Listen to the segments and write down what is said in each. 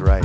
right.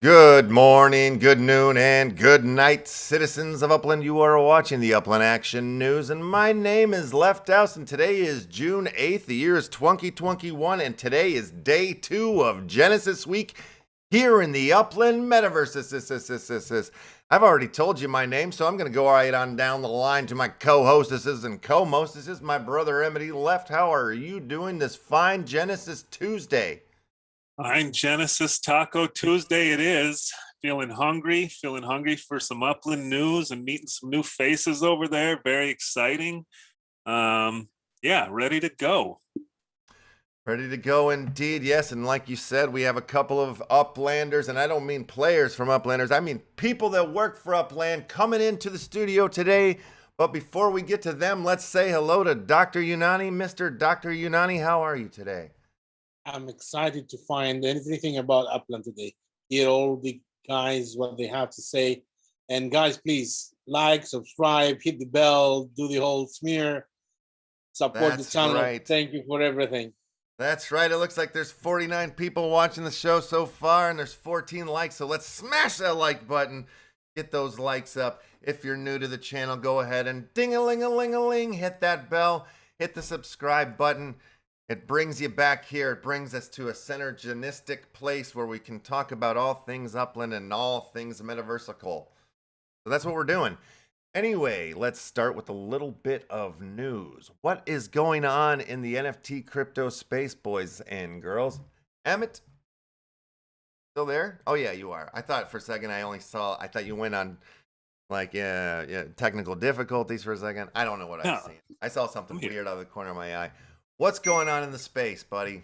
Good morning, good noon, and good night, citizens of Upland. You are watching the Upland Action News, and my name is LEFTHOUSE, and today is June 8th. The year is 2021, and today is day 2 of Genesis Week here in the Upland Metaverse. I've already told you my name, so I'm going to go right on down the line to my co-hostesses and co-mostesses. My brother Emmett Left. How are you doing this fine Genesis Tuesday? Fine Genesis Taco Tuesday it is. Feeling hungry for some Upland news and meeting some new faces over there. Very exciting. Yeah, ready to go. Ready to go indeed, yes. And like you said, we have a couple of Uplanders, and I don't mean players from Uplanders. I mean people that work for Upland coming into the studio today. But before we get to them, let's say hello to Dr. Unani. Mr. Dr. Unani, how are you today? I'm excited to find everything about Upland today. Hear all the guys, what they have to say. And guys, please like, subscribe, hit the bell, do the whole smear, support the channel. Right. Thank you for everything. That's right. It looks like there's 49 people watching the show so far, and there's 14 likes. So let's smash that like button. Get those likes up. If you're new to the channel, go ahead and ding-a-ling-a-ling-a-ling. Hit that bell. Hit the subscribe button. It brings you back here. It brings us to a synergistic place where we can talk about all things Upland and all things metaversical. So that's what we're doing. Anyway, let's start with a little bit of news. What is going on in the NFT crypto space, boys and girls? Emmett? Still there? Oh, yeah, you are. I thought for a second I thought you went on like, technical difficulties for a second. I don't know what I've seen. I saw something weird out of the corner of my eye. What's going on in the space, buddy?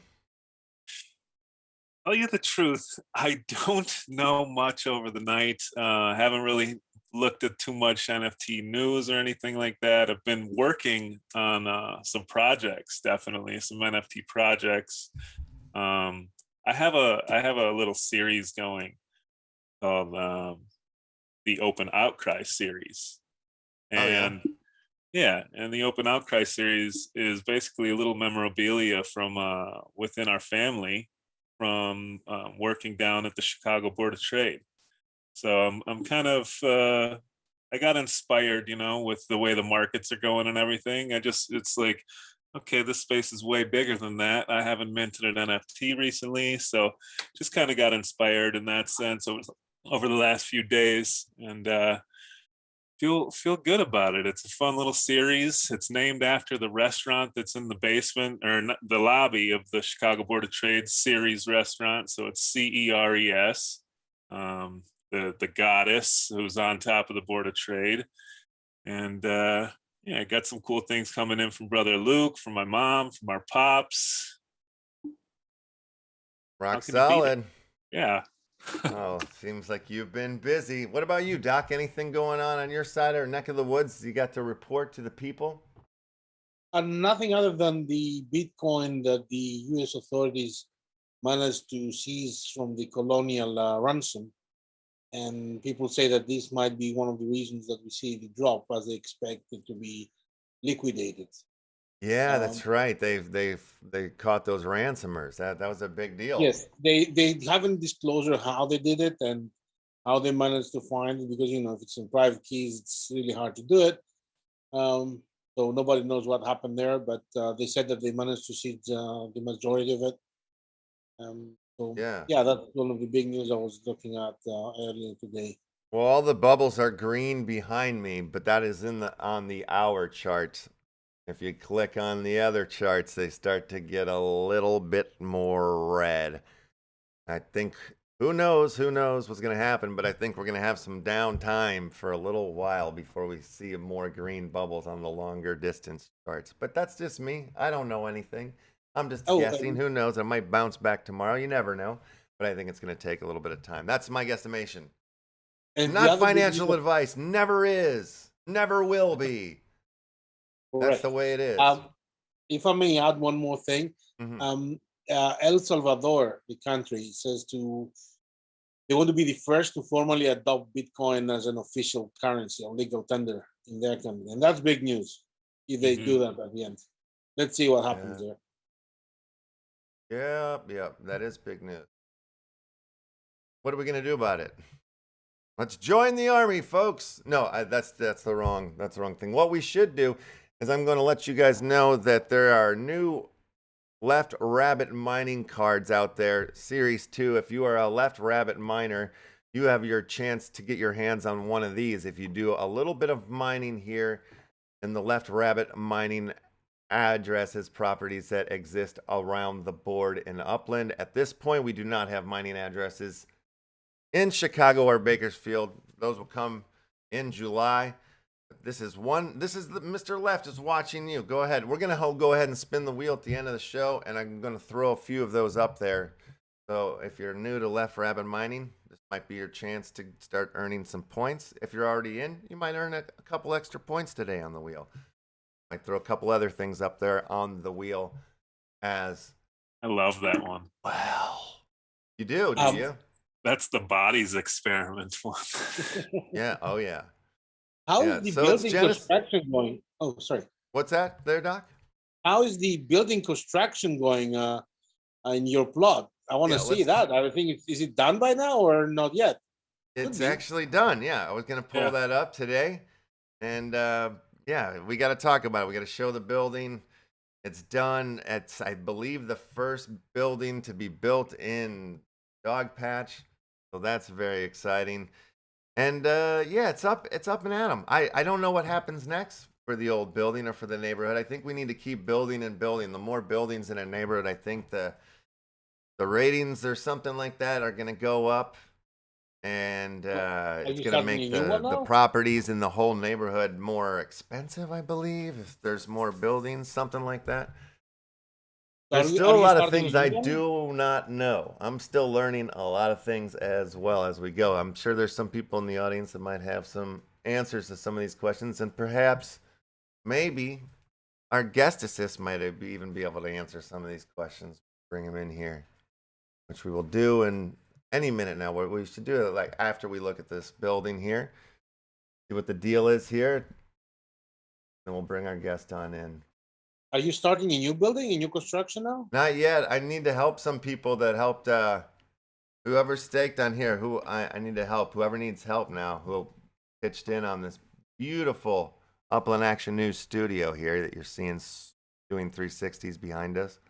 Tell you the truth, I don't know much over the night. Haven't really looked at too much NFT news or anything like that. I've been working on some projects, definitely some NFT projects. I have a little series going called the Open Outcry series, and. Oh, yeah. Yeah, and the Open Outcry series is basically a little memorabilia from within our family from working down at the Chicago Board of Trade. So I'm kind of, I got inspired, you know, with the way the markets are going and everything. It's like, okay, this space is way bigger than that. I haven't minted an NFT recently, so just kind of got inspired in that sense over the last few days, and feel good about it. It's a fun little series. It's named after the restaurant that's in the basement or the lobby of the Chicago Board of Trade Ceres restaurant. So it's CERES, the goddess who's on top of the Board of Trade. And yeah, I got some cool things coming in from Brother Luke, from my mom, from our pops. Rock solid. Yeah. Oh, seems like you've been busy. What about you, Doc? Anything going on your side or neck of the woods you got to report to the people? Nothing other than the Bitcoin that the U.S. authorities managed to seize from the colonial ransom. And people say that this might be one of the reasons that we see the drop, as they expect it to be liquidated. Yeah, that's right. They caught those ransomers. That was a big deal. Yes, they haven't disclosed how they did it and how they managed to find it, because, you know, if it's in private keys, it's really hard to do it. So nobody knows what happened there, but they said that they managed to seize the majority of it. So Yeah. yeah, that's one of the big news I was looking at earlier today. Well, all the bubbles are green behind me, but that is on the hour chart. If you click on the other charts, they start to get a little bit more red. I think who knows what's going to happen, but I think we're going to have some downtime for a little while before we see more green bubbles on the longer distance charts. But that's just me. I don't know anything. I'm just guessing. Who knows? I might bounce back tomorrow. You never know. But I think it's going to take a little bit of time. That's my guesstimation. And not financial advice. Never is. Never will be. That's the way it is. If I may add one more thing, El Salvador, the country, says they want to be the first to formally adopt Bitcoin as an official currency, a legal tender in their country, and that's big news if they do that at the end. Let's see what happens there. Yeah, that is big news. What are we gonna do about it? Let's join the army, folks. No, that's the wrong thing. What we should do is I'm going to let you guys know that there are new Left Rabbit mining cards out there, Series 2. If you are a Left Rabbit miner, you have your chance to get your hands on one of these. If you do a little bit of mining here in the Left Rabbit mining addresses, properties that exist around the board in Upland. At this point, we do not have mining addresses in Chicago or Bakersfield. Those will come in July. This is Mr. Left is watching you. Go ahead. We're going to go ahead and spin the wheel at the end of the show, and I'm going to throw a few of those up there. So if you're new to Left Rabbit mining, this might be your chance to start earning some points. If you're already in, you might earn a couple extra points today on the wheel. Might throw a couple other things up there on the wheel as... I love that one. Wow. You do you? That's the bodies experiment one. Yeah. Oh, yeah. How is the building construction going? Oh, sorry. What's that there, Doc? How is the building construction going in your plot? I want to see that. I think is it done by now or not yet? It's actually done. Yeah, I was going to pull that up today, and yeah, we got to talk about it. We got to show the building. It's done. It's, I believe, the first building to be built in Dogpatch, so that's very exciting. And yeah, it's up and at 'em. I don't know what happens next for the old building or for the neighborhood. I think we need to keep building and building. The more buildings in a neighborhood, I think the ratings or something like that are going to go up, and it's going to make the properties in the whole neighborhood more expensive, I believe, if there's more buildings, something like that. There's still a lot of things I do not know. I'm still learning a lot of things as well as we go. I'm sure there's some people in the audience that might have some answers to some of these questions, and perhaps, maybe, our guest assist might even be able to answer some of these questions. Bring them in here, which we will do in any minute now. What we should do, like after we look at this building here, see what the deal is here, and we'll bring our guest on in. Are you starting a new building, a new construction now? Not yet. I need to help some people that helped. Whoever staked on here, I need to help. Whoever needs help now, who pitched in on this beautiful Upland Action News studio here that you're seeing doing 360s behind us.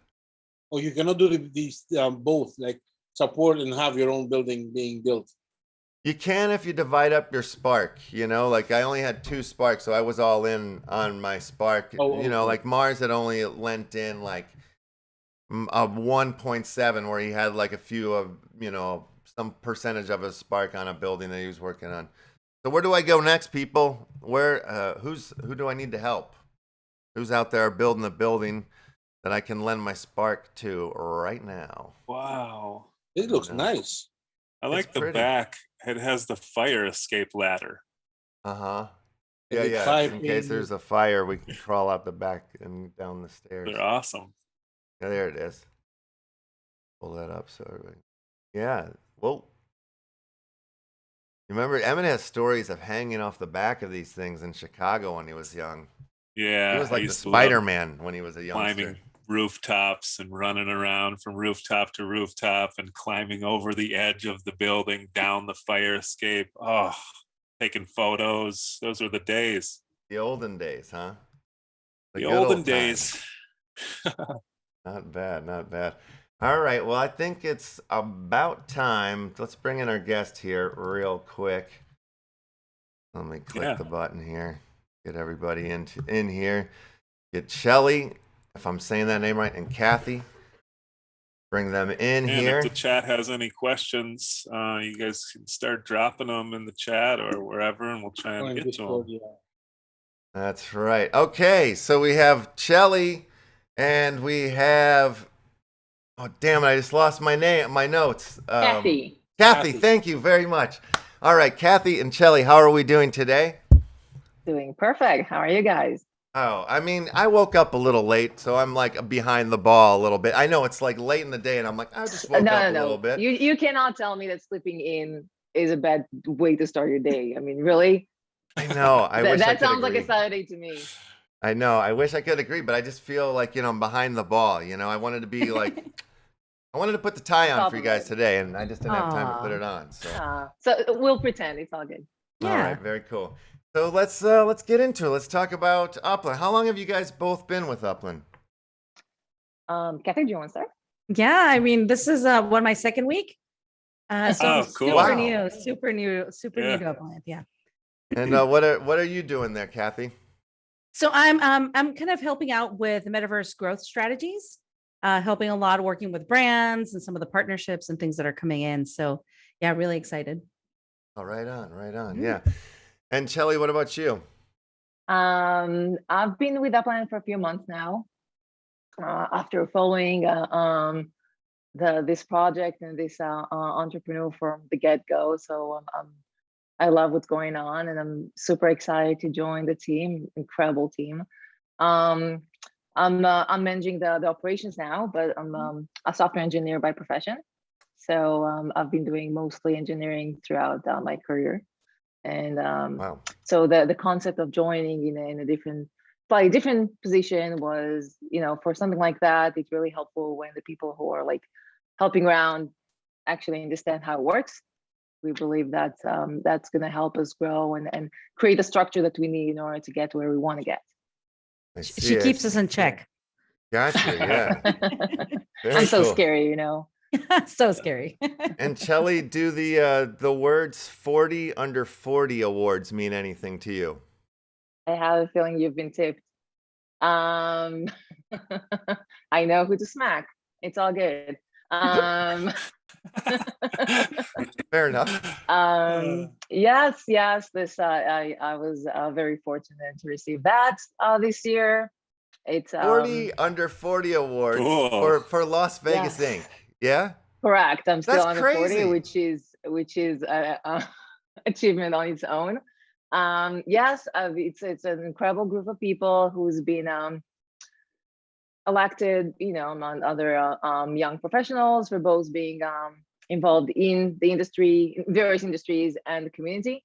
Oh, you cannot do these both, like support and have your own building being built. You can if you divide up your spark, you know, like I only had 2 sparks, so I was all in on my spark. You know, like Mars had only lent in like a 1.7 where he had like a few of, you know, some percentage of a spark on a building that he was working on. So where do I go next, people? Who do I need to help? Who's out there building a building that I can lend my spark to right now? Wow. It looks nice. I like the back. It has the fire escape ladder. Yeah. In case there's a fire, we can crawl out the back and down the stairs. They're awesome. Yeah, there it is. Pull that up so everybody. Yeah. Well, you remember Emmett has stories of hanging off the back of these things in Chicago when he was young. Yeah. He was like the Spider-Man when he was a youngster. Climbing rooftops and running around from rooftop to rooftop and climbing over the edge of the building down the fire escape. Oh, taking photos. Those were the days. The olden days, huh? The good olden old days. times. Not bad, not bad. All right, well, I think it's about time. Let's bring in our guest here real quick. Let me click the button here. Get everybody in here. Get Cheli, if I'm saying that name right, and Cathy. Bring them in And here. if the chat has any questions, you guys can start dropping them in the chat or wherever, and we'll try and get to them. That's right. Okay, so we have Cheli, and we have, oh damn it, I just lost my notes. Cathy. Cathy, thank you very much. All right, Cathy and Cheli, how are we doing today? Doing perfect. How are you guys? Oh, I mean, I woke up a little late, so I'm like behind the ball a little bit. I know it's like late in the day, and I'm like, I just woke up a little bit. You cannot tell me that sleeping in is a bad way to start your day. I mean, really? I know. That sounds like a Saturday to me. I know. I wish I could agree, but I just feel like, I'm behind the ball. I wanted to be like, I wanted to put the tie on for you guys today, and I just didn't have time to put it on. So we'll pretend it's all good. Yeah. All right. Very cool. So let's get into it. Let's talk about Upland. How long have you guys both been with Upland? Cathy, do you want to start? Yeah, I mean, this is my second week. So cool. super new to Upland. Yeah. And what are you doing there, Cathy? So I'm kind of helping out with metaverse growth strategies, helping a lot, working with brands and some of the partnerships and things that are coming in. So yeah, really excited. Oh, right on. Mm-hmm. Yeah. And Cheli, what about you? I've been with Upland for a few months now. After following this project and this entrepreneur from the get-go, so I love what's going on, and I'm super excited to join the team. Incredible team. I'm managing the operations now, but I'm a software engineer by profession. So I've been doing mostly engineering throughout my career. And so the concept of joining in a slightly different position was, for something like that, it's really helpful when the people who are like helping around actually understand how it works. We believe that that's going to help us grow and create the structure that we need in order to get where we want to get. She keeps us in check. Gotcha. Yeah. I'm so scary, So scary. And Cheli, do the words 40 under 40 awards mean anything to you? I have a feeling you've been tipped. I know who to smack. It's all good. Fair enough. Yes. This I was very fortunate to receive that this year. It's 40 under 40 awards for Las Vegas Inc. Yeah, correct. I'm still under crazy. 40, which is achievement on its own. Yes, it's an incredible group of people who's been elected, among other young professionals for both being involved in the industry, various industries, and the community.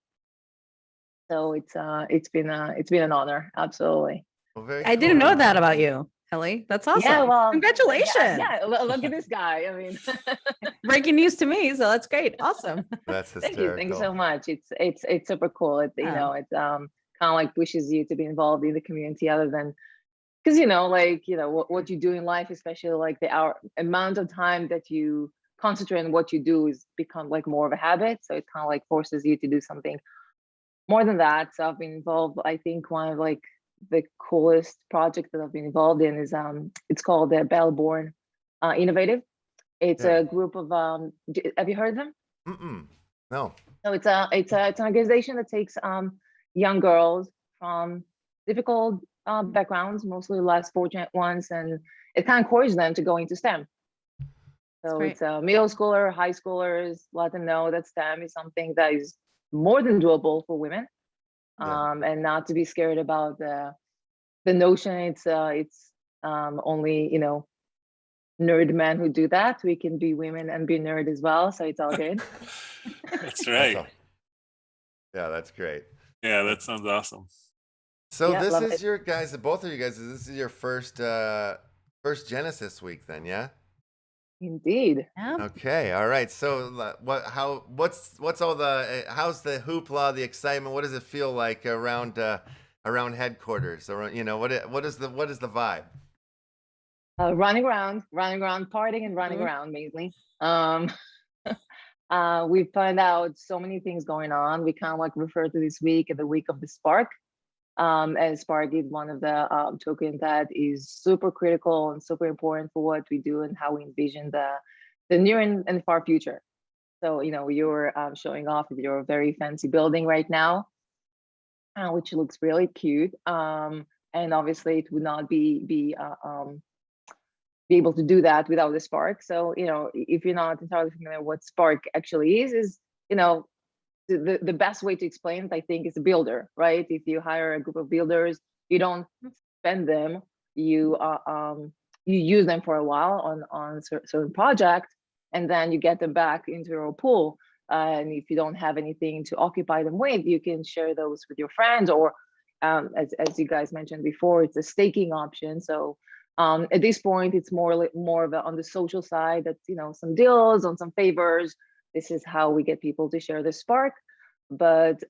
So it's been an honor, absolutely. Well, I didn't know that about you, Cheli. That's awesome. Yeah, well, congratulations. Yeah, look at this guy. I mean, breaking news to me, so that's great. Awesome. That's hysterical. Thank you so much. It's super cool. It's it's kind of like pushes you to be involved in the community, other than because what you do in life, especially like the amount of time that you concentrate on what you do is become like more of a habit. So it kind of like forces you to do something more than that. So I've been involved. I think one of like the coolest project that I've been involved in is it's called the Bellborn Innovative. It's a group of have you heard of them? No. So it's an organization that takes young girls from difficult backgrounds, mostly less fortunate ones, and it kind of encourages them to go into STEM. So it's middle schooler, high schoolers, let them know that STEM is something that is more than doable for women. And not to be scared about the notion it's only nerd men who do that. We can be women and be nerd as well, so it's all good. That's right. Yeah, that's great. Yeah, that sounds awesome. So this is your guys, both of you guys. This is your first Genesis week, then, yeah? Indeed. Yeah. Okay. All right. So what's all the how's the hoopla, the excitement? What does it feel like around around headquarters? Or what is the vibe? Running around, partying and running around mainly. We found out so many things going on. We kind of like refer to this week as the week of the Spark. And Spark is one of the tokens that is super critical and super important for what we do and how we envision the near and far future. So, you're showing off with your very fancy building right now, which looks really cute. And obviously it would not be able to do that without the Spark. So, if you're not entirely familiar what Spark actually is, the best way to explain it, I think, is a builder, right? If you hire a group of builders, you don't spend them, you use them for a while on certain project, and then you get them back into your pool. And if you don't have anything to occupy them with, you can share those with your friends, or as you guys mentioned before, it's a staking option. So at this point, it's more of on the social side. That's some deals on some favors. This is how we get people to share the Spark. But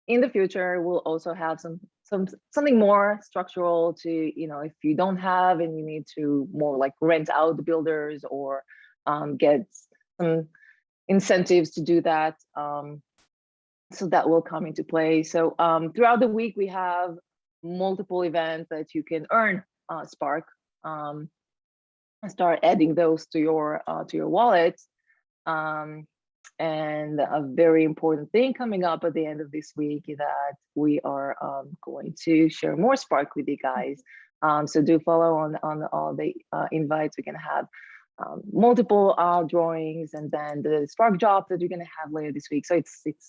in the future, we'll also have something more structural to, if you don't have and you need to more like rent out the builders or get some incentives to do that. So that will come into play. So throughout the week, we have multiple events that you can earn Spark. Start adding those to your wallet. And a very important thing coming up at the end of this week is that we are going to share more Spark with you guys. So do follow on all the invites. We're going to have multiple drawings, and then the Spark drop that we're going to have later this week. So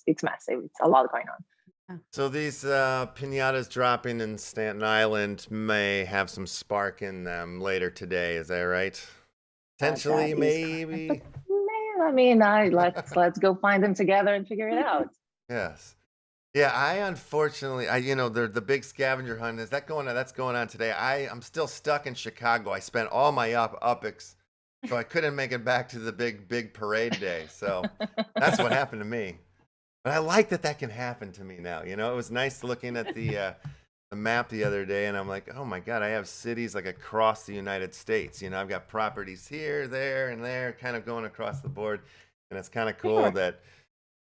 it's massive. It's a lot going on. So these piñatas dropping in Staten Island may have some Spark in them later today. Is that right? Potentially, maybe. I mean, let's go find them together and figure it out. Yes. Yeah, I unfortunately, the big scavenger hunt, that's going on today. I'm still stuck in Chicago. I spent all my UPX, so I couldn't make it back to the big parade day. So that's what happened to me. But I like that can happen to me now. It was nice looking at the map the other day, and I'm like, oh my God, I have cities like across the United States. I've got properties here, there, and there, kind of going across the board, and it's kind of cool that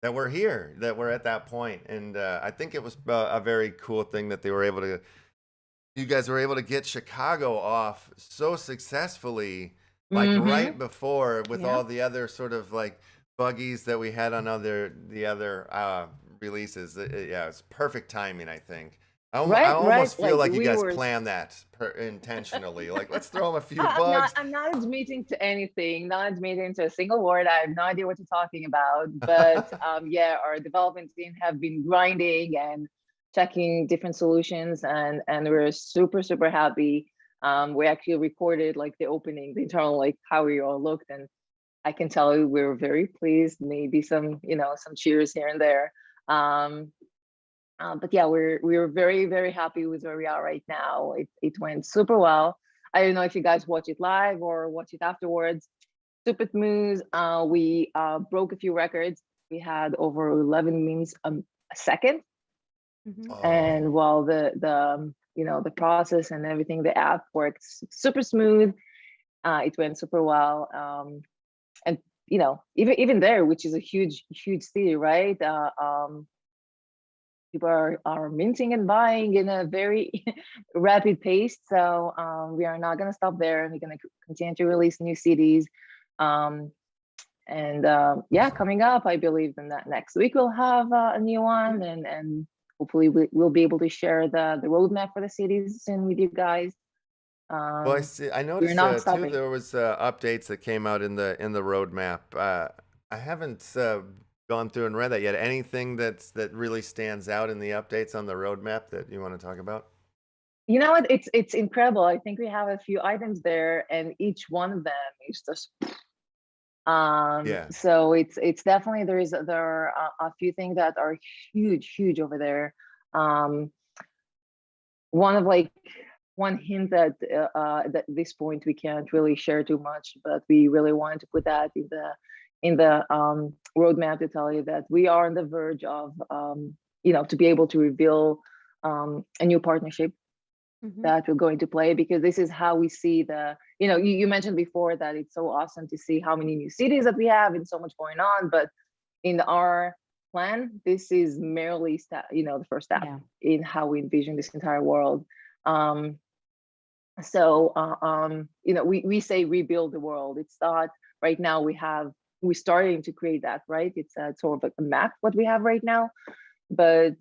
we're here, that we're at that point. And I think it was a very cool thing that you guys were able to get Chicago off so successfully, like right before with all the other sort of like buggies that we had on the other releases. It's perfect timing, I think. I almost feel like you guys planned that intentionally. Like, let's throw them a few bugs. I'm not admitting to anything, not admitting to a single word. I have no idea what you're talking about. But our development team have been grinding and checking different solutions, and we're super, super happy. We actually recorded like the opening, the internal, like how we all looked, and I can tell you we're very pleased. Maybe some cheers here and there. But yeah, we're very, very happy with where we are right now. It went super well. I don't know if you guys watch it live or watch it afterwards. Super smooth. We broke a few records. We had over 11 memes a second. And while the process and everything, the app worked super smooth. It went super well. And even there, which is a huge city, right? People are minting and buying in a very rapid pace. So we are not going to stop there. We're going to continue to release new cities. Coming up, I believe in that next week we'll have a new one, and hopefully we'll be able to share the roadmap for the cities soon with you guys. Well, I noticed too, there was updates that came out in the roadmap. I haven't gone through and read that yet. Anything that really stands out in the updates on the roadmap that you want to talk about? You know what? It's incredible. I think we have a few items there, and each one of them is just. So it's definitely there are a few things that are huge over there. One hint that at this point we can't really share too much, but we really want to put that in the roadmap to tell you that we are on the verge of to be able to reveal a new partnership that we're going to play, because this is how we see the, you mentioned before that it's so awesome to see how many new cities that we have and so much going on, but in our plan, this is merely the first step in how we envision this entire world. We say rebuild the world. It's not right now. We're starting to create that, right? It's sort of like a map what we have right now, but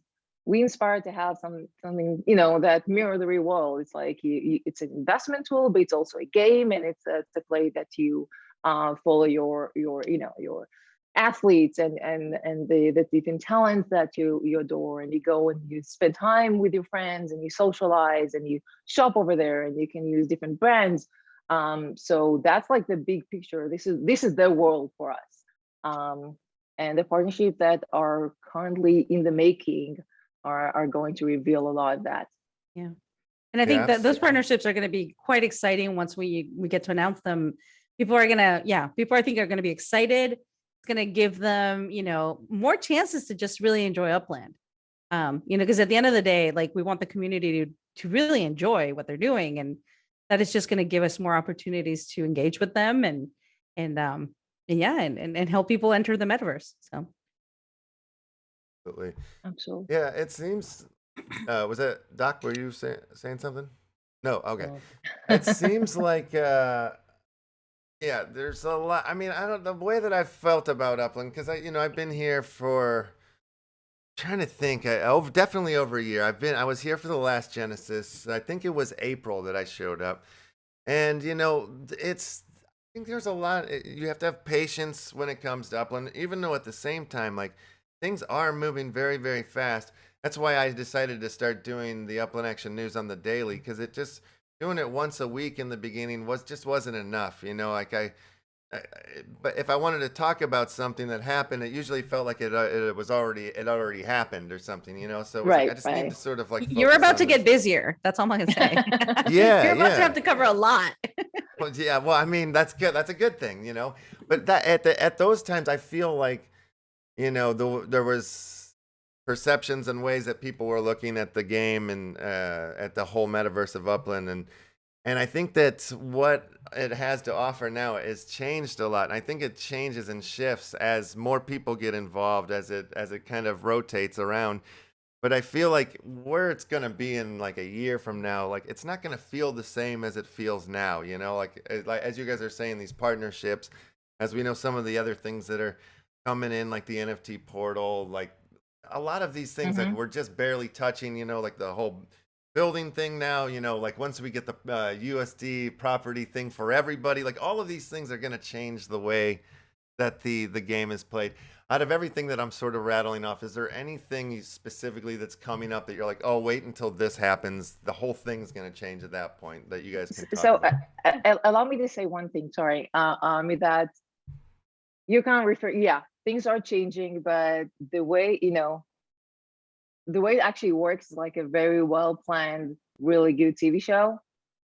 we inspire to have something that mirror the real world. It's like it's an investment tool, but it's also a game, and it's a play that you follow your athletes and the different talents that you adore, and you go and you spend time with your friends and you socialize and you shop over there, and you can use different brands. So that's like the big picture. This is the world for us, and the partnerships that are currently in the making are going to reveal a lot of that. Yeah. And I think that those partnerships are going to be quite exciting once we get to announce them. People I think are going to be excited. It's going to give them, more chances to just really enjoy Upland. Because at the end of the day, like, we want the community to really enjoy what they're doing, and that is just going to give us more opportunities to engage with them and help people enter the metaverse. So. Absolutely. Yeah, it seems. Was that Doc? Were you saying something? No. Okay. It seems like. There's a lot. I mean, the way that I've felt about Upland, because I've been here for. Trying to think. Definitely over a year. I was here for the last Genesis. I think it was April that I showed up, and I think there's a lot. You have to have patience when it comes to Upland, even though at the same time, like, things are moving very, very fast. That's why I decided to start doing the Upland Action News on the daily, because doing it once a week in the beginning wasn't enough. But if I wanted to talk about something that happened, it usually felt like it already happened or something. So I just need to sort of like. You're about to get busier. That's all I'm gonna say. You're about to have to cover a lot. Well, I mean, that's good. That's a good thing, But that at those times, I feel like. There was perceptions and ways that people were looking at the game and at the whole metaverse of Upland, and I think that what it has to offer now is changed a lot. And I think it changes and shifts as more people get involved, as it kind of rotates around. But I feel like where it's gonna be in like a year from now, like, it's not gonna feel the same as it feels now. Like as you guys are saying, these partnerships, as we know, some of the other things that are coming in, like the NFT portal, like a lot of these things that we're just barely touching, like the whole building thing now, like once we get the USD property thing for everybody, like all of these things are going to change the way that the game is played. Out of everything that I'm sort of rattling off, is there anything specifically that's coming up that you're like, oh, wait until this happens, the whole thing's going to change at that point, that you guys can talk about? Allow me to say one thing, sorry, that you can refer, things are changing, but the way it actually works is like a very well planned, really good TV show,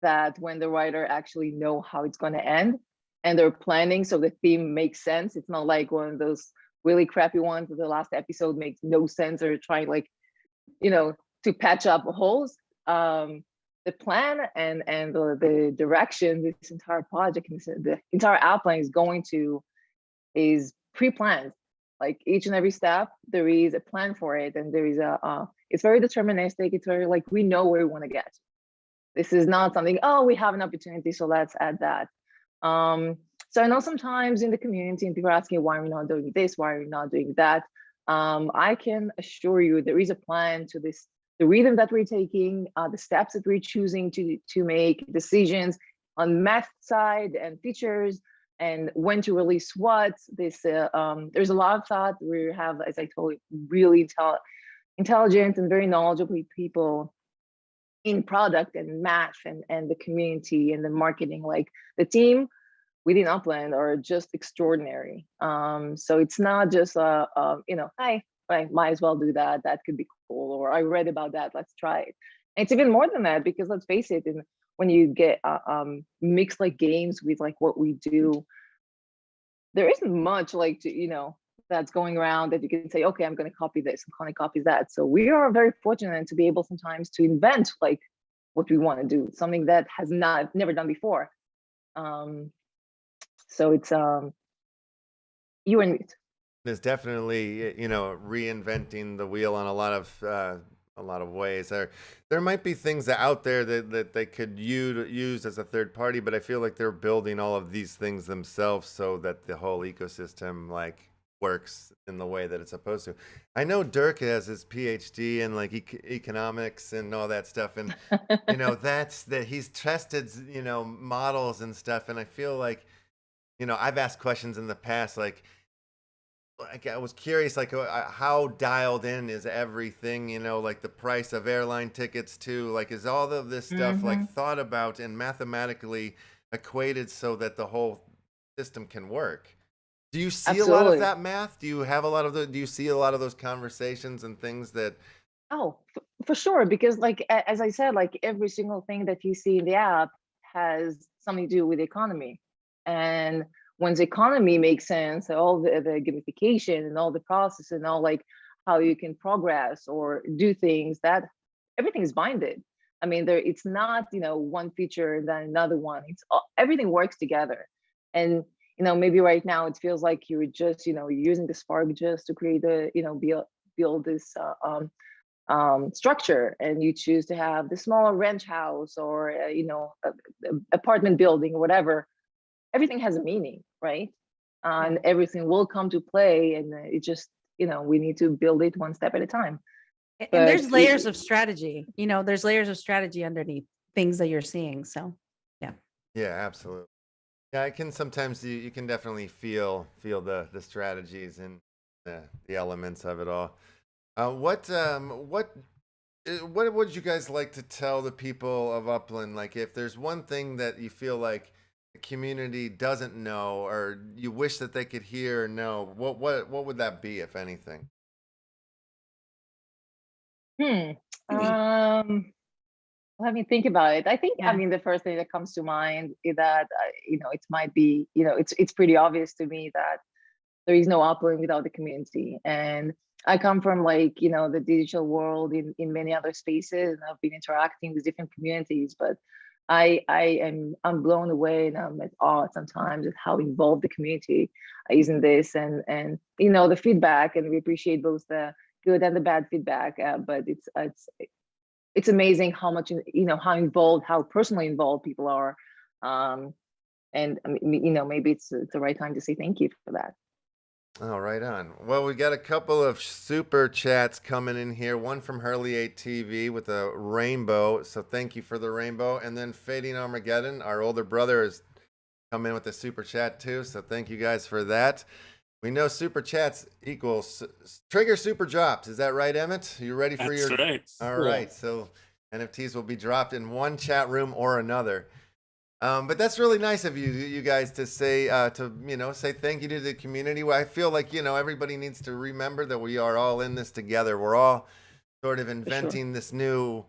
that when the writer actually know how it's going to end and they're planning, so the theme makes sense. It's not like one of those really crappy ones where the last episode makes no sense, or trying to patch up holes. The plan and the direction, this entire project, the entire outline is pre-planned. Like each and every step, there is a plan for it, and there is it's very deterministic. It's very like, we know where we want to get. This is not something, oh, we have an opportunity, so let's add that. So I know sometimes in the community, and people are asking, why are we not doing this? Why are we not doing that? I can assure you there is a plan to this, the rhythm that we're taking, the steps that we're choosing to make decisions on math side and features, and when to release what. There's a lot of thought. We have, as I told you, really intelligent and very knowledgeable people in product and math and the community and the marketing. Like, the team within Upland are just extraordinary. So it's not just hi, I might as well do that. That could be cool. Or I read about that. Let's try it. And it's even more than that, because let's face it, when you get mixed like games with like what we do, there isn't much like to, that's going around that you can say, okay, I'm going to copy this, I'm going to copy that. So we are very fortunate to be able sometimes to invent like what we want to do, something that has never done before. So it's you and me. There's definitely, reinventing the wheel on a lot of ways. There might be things out there that they could use as a third party, but I feel like they're building all of these things themselves so that the whole ecosystem like works in the way that it's supposed to. I know Dirk has his PhD in like economics and all that stuff, and that's that he's tested models and stuff, and I feel like I've asked questions in the past like I was curious, like how dialed in is everything, like the price of airline tickets too, like is all of this stuff like thought about and mathematically equated so that the whole system can work? Do you see a lot of that math? Do you have a lot of do you see a lot of those conversations and things that? Oh, for sure. Because like, as I said, like every single thing that you see in the app has something to do with the economy. And once the economy makes sense, all the gamification and all the process and all like how you can progress or do things, that everything is binded. I mean, it's not, one feature and then another one. It's everything works together. And maybe right now it feels like you're just, using the Spark just to create build this structure, and you choose to have the smaller ranch house or apartment building or whatever. Everything has a meaning, right? And everything will come to play, and it just we need to build it one step at a time. And there's layers of strategy. There's layers of strategy underneath things that you're seeing. So Yeah, absolutely. Yeah, I can sometimes you can definitely feel the strategies and the elements of it all. What would you guys like to tell the people of Upland? Like, if there's one thing that you feel like the community doesn't know, or you wish that they could hear or know, what would that be, if anything? Let me think about it. I think, Yeah. I mean, the first thing that comes to mind is that, it might be, it's pretty obvious to me that there is no Upland without the community. And I come from like, the digital world in many other spaces, and I've been interacting with different communities, but I'm blown away, and I'm at awe sometimes at how involved the community is in this, and the feedback, and we appreciate both the good and the bad feedback, but it's amazing how much how personally involved people are, and maybe it's the right time to say thank you for that. Oh, right on. Well, we got a couple of super chats coming in here. One from Hurley8 TV with a rainbow. So thank you for the rainbow. And then Fading Armageddon, our older brother, has come in with a super chat too. So thank you guys for that. We know super chats equals trigger super drops. Is that right, Emmett? You ready for That's right. All right. So NFTs will be dropped in one chat room or another. But that's really nice of you guys to say, say thank you to the community. I feel like, everybody needs to remember that we are all in this together. We're all sort of inventing this new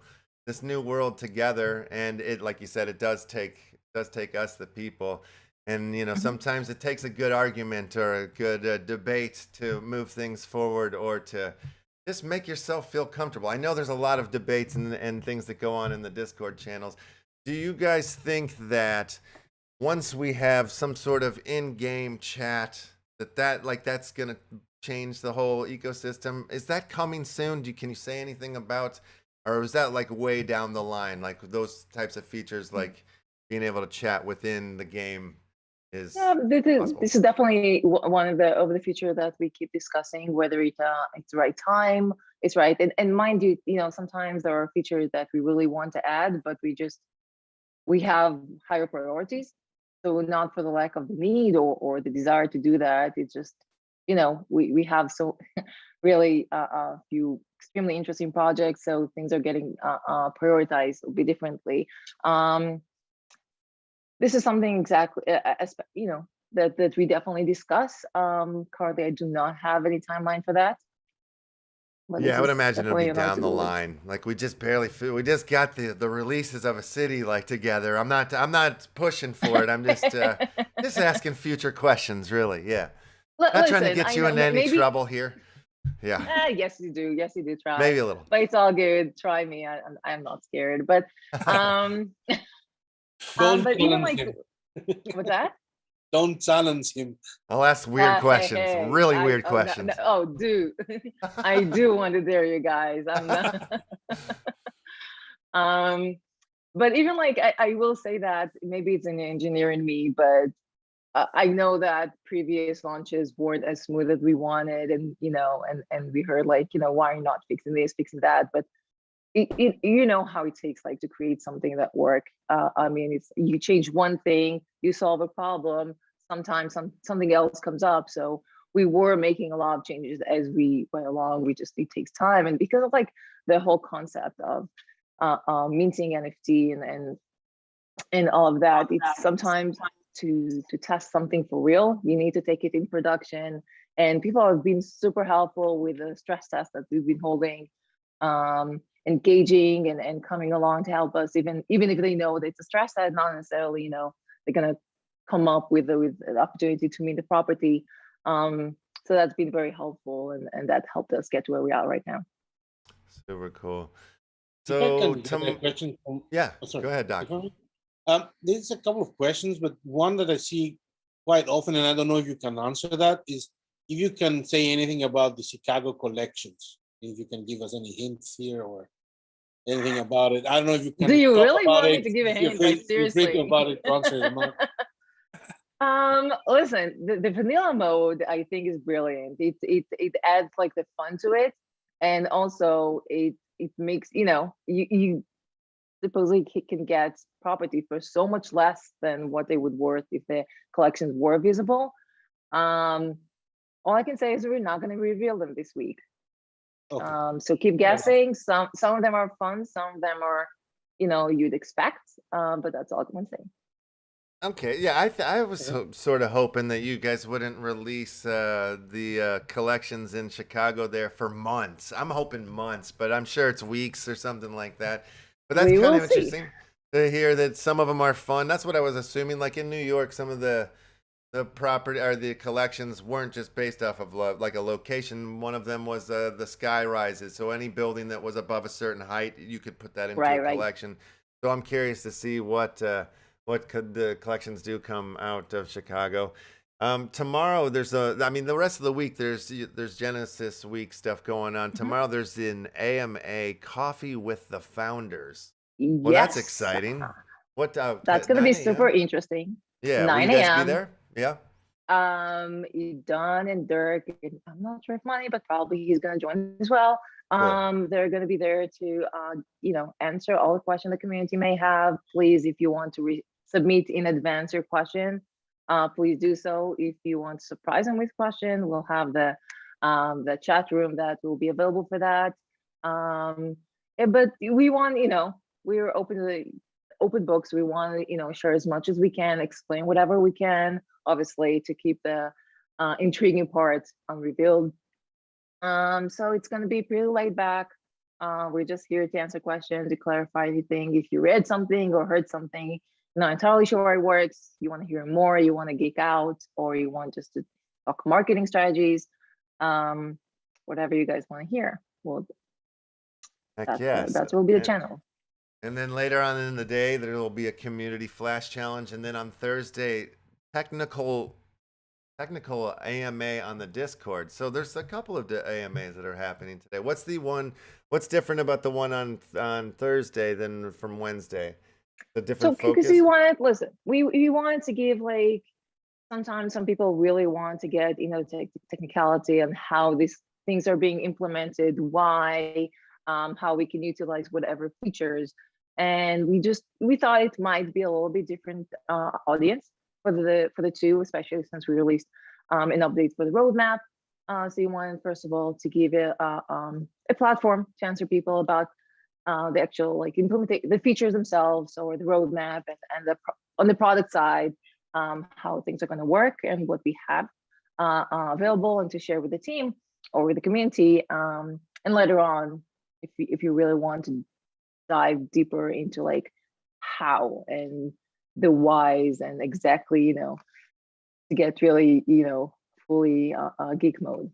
world together. And it, like you said, it does take us, the people. And, sometimes it takes a good argument or a good debate to move things forward, or to just make yourself feel comfortable. I know there's a lot of debates and things that go on in the Discord channels. Do you guys think that once we have some sort of in-game chat, that's going to change the whole ecosystem? Is that coming soon? Can you say anything about, or is that like way down the line? Like those types of features, like being able to chat within the game is this is definitely one of the feature that we keep discussing, whether it's the right time, it's right. And mind you, sometimes there are features that we really want to add, but we have higher priorities. So not for the lack of the need or the desire to do that. It's just, we have so really a few extremely interesting projects. So things are getting prioritized a bit differently. This is something exactly, that we definitely discuss. Currently, I do not have any timeline for that. Yeah, I would imagine it'll be down the line. Like we just got the releases of a city like together. I'm not pushing for it. I'm just asking future questions, really. Yeah. Not trying to Listen, get I you know, into any maybe. trouble here. Yeah, Yes, you do. Yes, you do. Try. maybe a little. But it's all good. Try me. I'm not scared. But um, Don't but even challenge like, him. what's that? Don't challenge him. I'll ask weird Hey, questions, hey, really weird oh, no, questions. oh, dude, I do want to dare you guys. I'm not. um, but even like, I will say that maybe it's an engineer in me, but I know that previous launches weren't as smooth as we wanted, and and we heard like, why are you not fixing this, fixing that? But you know how it takes like to create something that work. I mean, it's you change one thing, you solve a problem. Sometimes something else comes up. So we were making a lot of changes as we went along. It takes time, and because of like the whole concept of minting NFT and all of that, it's sometimes to test something for real, you need to take it in production. And people have been super helpful with the stress test that we've been holding, engaging and coming along to help us, even if they know that it's a stress test, not necessarily they're gonna come up with an opportunity to mint the property. So that's been very helpful, and that helped us get to where we are right now. Super cool. If I So, can get a question from, yeah, oh, sorry, go ahead, Doc. there's a couple of questions, but one that I see quite often, and I don't know if you can answer that, is if you can say anything about the Chicago collections, if you can give us any hints here or anything about it. I don't know if you can Do you talk really about want me it. to give a If you're hint? free, Like, you're free to seriously? about it, to answer it or not. Listen, the vanilla mode I think is brilliant. It adds like the fun to it, and also it makes you supposedly can get property for so much less than what they would worth if the collections were visible. All I can say is we're not going to reveal them this week. Okay. So keep guessing. Some of them are fun, some of them are you'd expect, but that's all I can say. Okay, yeah, I was sort of hoping that you guys wouldn't release the collections in Chicago there for months. I'm hoping months, but I'm sure it's weeks or something like that. But that's We kind of will see. interesting to hear that some of them are fun. That's what I was assuming. Like in New York, some of the property or the collections weren't just based off of like a location. One of them was the sky rises. So any building that was above a certain height, you could put that into a collection. So I'm curious to see what could the collections do come out of Chicago. Tomorrow there's the rest of the week there's Genesis Week stuff going on. Tomorrow there's an AMA Coffee with the Founders. Well, that's exciting. What that's going to be super interesting. Yeah, 9 will you guys be a.m. there? Yeah. Don and Dirk, I'm not sure if Money, but probably he's going to join as well. Cool. They're going to be there to answer all the questions the community may have. Please, if you want to submit in advance your question, please do so. If you want to surprise them with question, we'll have the chat room that will be available for that. But we want, we're open to the open books. We want to share as much as we can, explain whatever we can, obviously to keep the intriguing parts unrevealed. So it's going to be pretty laid back. We're just here to answer questions, to clarify anything. If you read something or heard something, not entirely sure how it works, you want to hear more, you want to geek out, or you want just to talk marketing strategies, whatever you guys want to hear. Well, that will be the channel. And then later on in the day, there will be a community flash challenge. And then on Thursday, technical AMA on the Discord. So there's a couple of AMAs that are happening today. What's different about the one on Thursday than from Wednesday? The different focus? Because we wanted to give, like, sometimes some people really want to get, technicality on how these things are being implemented, why, how we can utilize whatever features. And we thought it might be a little bit different audience for the two, especially since we released an update for the roadmap. So we wanted, first of all, to give it a platform to answer people about the actual implementation, the features themselves, or the roadmap, and on the product side, how things are going to work and what we have available, and to share with the team or with the community. And later on, if you really want to dive deeper into how and the whys and exactly, to get really, fully geek mode.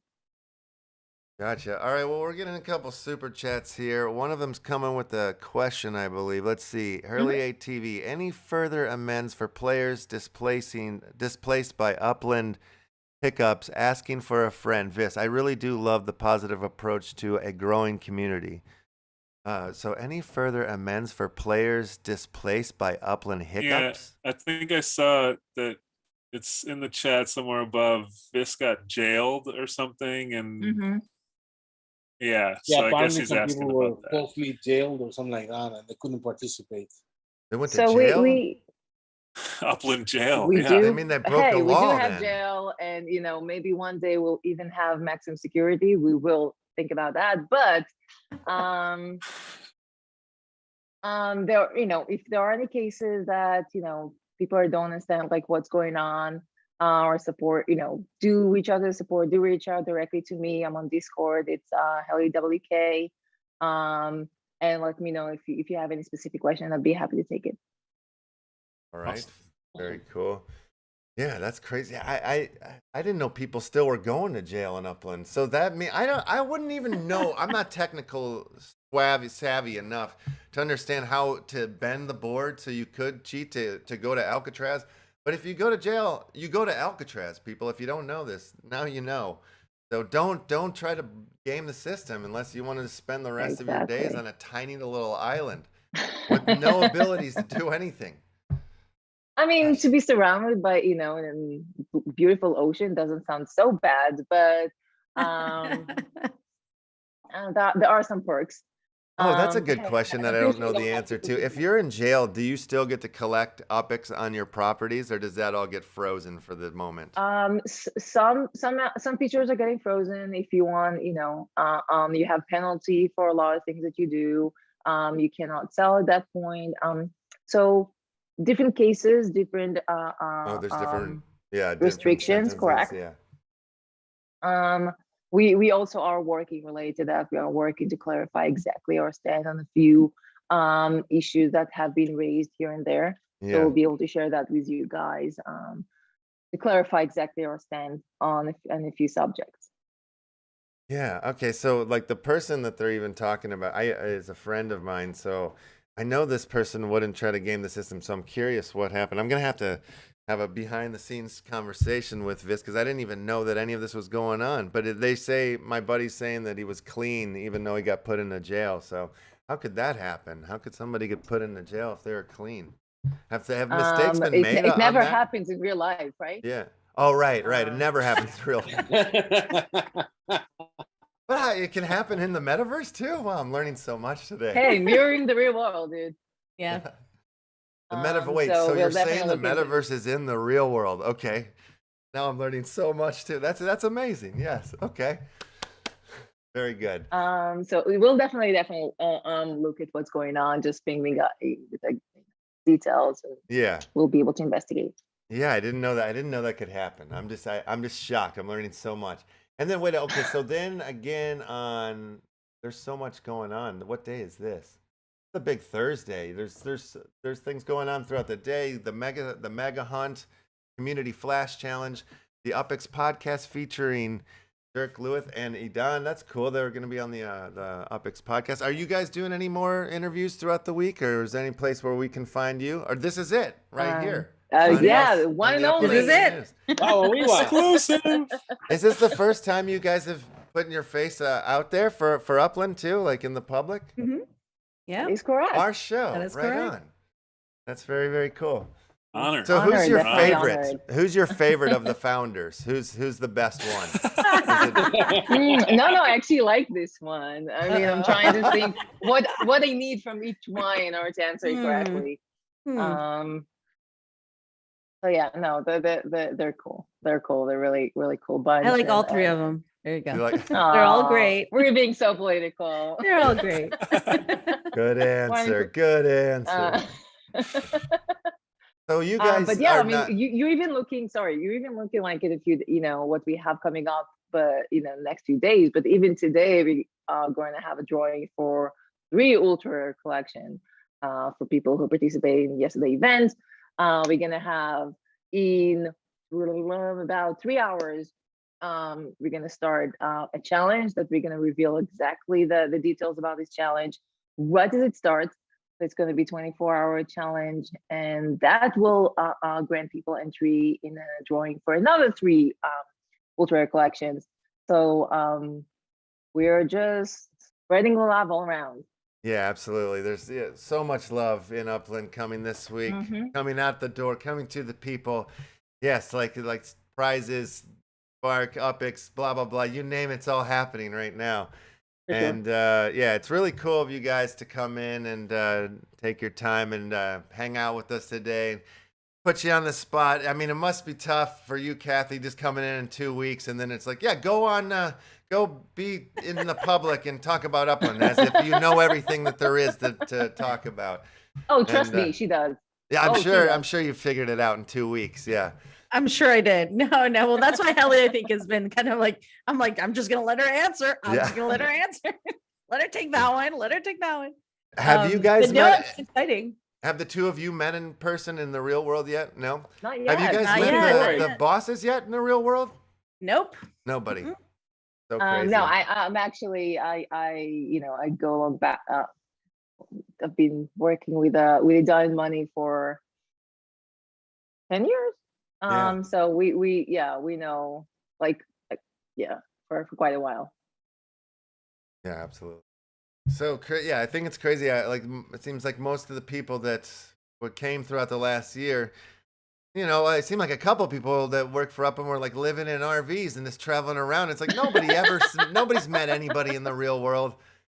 Gotcha. All right. Well, we're getting a couple super chats here. One of them's coming with a question, I believe. Let's see. Hurley ATV. Any further amends for players displaced by Upland hiccups? Asking for a friend. Vis, I really do love the positive approach to a growing community. So, any further amends for players displaced by Upland hiccups? Yeah, I think I saw that it's in the chat somewhere above. Vis got jailed or something, and yeah, so I guess apparently he's some asking people were about that. falsely jailed or something like that, and they couldn't participate. They went to So jail? we Upland jail. we Yeah. do. They mean they broke a we law do have then. jail, and maybe one day we'll even have maximum security. We will think about that, but there, if there are any cases that people don't understand like what's going on, or support, do reach out to support, do reach out directly to me. I'm on Discord. It's HeliWK. And let me know if you have any specific question. I'd be happy to take it. All right. Awesome. Very cool. Yeah, that's crazy. I didn't know people still were going to jail in Upland. So that mean I wouldn't even know. I'm not technical savvy enough to understand how to bend the board so you could cheat to go to Alcatraz. But if you go to jail, you go to Alcatraz, people. If you don't know this, now you know. So don't try to game the system unless you want to spend the rest of your days on a tiny little island with no abilities to do anything. I mean, to be surrounded by, a beautiful ocean doesn't sound so bad, but there are some perks. Oh, that's a good question that I don't know the answer to. If you're in jail, do you still get to collect UPX on your properties, or does that all get frozen for the moment? Some features are getting frozen. If you want, you have penalty for a lot of things that you do. You cannot sell at that point. So different cases, different there's different restrictions, correct? Yeah. We also are working related to that. We are working to clarify exactly our stand on a few issues that have been raised here and there. Yeah. So we'll be able to share that with you guys to clarify exactly our stand on a few subjects. Yeah. Okay. So like the person that they're even talking about, is a friend of mine. So I know this person wouldn't try to game the system. So I'm curious what happened. I'm going to have a behind the scenes conversation with Vis because I didn't even know that any of this was going on. But they say my buddy's saying that he was clean even though he got put into jail. So how could that happen? How could somebody get put into jail if they were clein? Have mistakes been made? It never happens in real life, right? Yeah. Oh, right. It never happens in real life. But it can happen in the metaverse too. Wow, I'm learning so much today. Hey, mirroring the real world, dude. Yeah. The metaverse. Wait, so you're saying the metaverse is in the real world? Okay. Now I'm learning so much too. That's amazing. Yes. Okay. Very good. So we will definitely look at what's going on. Just pinging the details. Yeah. We'll be able to investigate. Yeah, I didn't know that. I didn't know that could happen. I'm just shocked. I'm learning so much. And then wait. Okay. So then again there's so much going on. What day is this? A big Thursday. There's things going on throughout the day. The mega hunt, community flash challenge, the UPX podcast featuring Dirk Lewis and Idan. That's cool. They're going to be on the UPX podcast. Are you guys doing any more interviews throughout the week, or is there any place where we can find you? Or this is it right here. Yeah, one and only. This is it. Oh, we were Exclusive. Is this the first time you guys have put your face out there for Upland too, like in the public? Mm-hmm. Yeah, it's correct. Our show, that is right correct. on. That's very, very cool. Honored. So who's your Definitely favorite? honored. Who's your favorite of the founders? Who's the best one? No, I actually like this one. I mean, I'm trying to think what I need from each one in order to answer it correctly. So yeah, no, they're cool. They're cool. They're really, really cool bunch. I like all three of them. There you go. They're all great. We're being so political. They're all great. Good answer. Good answer. So you guys, but yeah, are I mean, you're even looking. Sorry, you're even looking like it if what we have coming up, but next few days. But even today, we are going to have a drawing for 3 Ultra collection for people who participated in yesterday's event. We're gonna have in about 3 hours we're gonna start a challenge that we're gonna reveal exactly the details about this challenge. What does it start? So it's going to be 24-hour challenge, and that will grant people entry in a drawing for another 3 ultra rare collections. So we're just spreading the love all around. Yeah, absolutely. There's so much love in Upland coming this week, coming out the door, coming to the people. Yes, like prizes, Spark, UPX, blah blah blah. You name it, it's all happening right now. And yeah, it's really cool of you guys to come in and take your time and hang out with us today. Put you on the spot. I mean, it must be tough for you, Cathy, just coming in 2 weeks, and then it's like, yeah, go be in the public and talk about Upland as if you know everything that there is to talk about. Oh, trust me, she does. Yeah, I'm sure you figured it out in 2 weeks. Yeah. I'm sure I did. No. Well, that's why Helly, I think, has been kind of like, I'm just going to let her answer. I'm just going to let her answer. Let her take that one. Let her take that one. Have you guys met? It's exciting. Have the 2 of you met in person in the real world yet? No? Not yet. Have you guys met the bosses yet in the real world? Nope. Nobody. So crazy. No, I'm actually, I go along back. I've been working with Diamond Money for 10 years. So we know for quite a while. Yeah, absolutely. So yeah, I think it's crazy. It seems like most of the people that came throughout the last year, it seemed like a couple people that work for Upland were like living in RVs and just traveling around. It's like nobody's met anybody in the real world.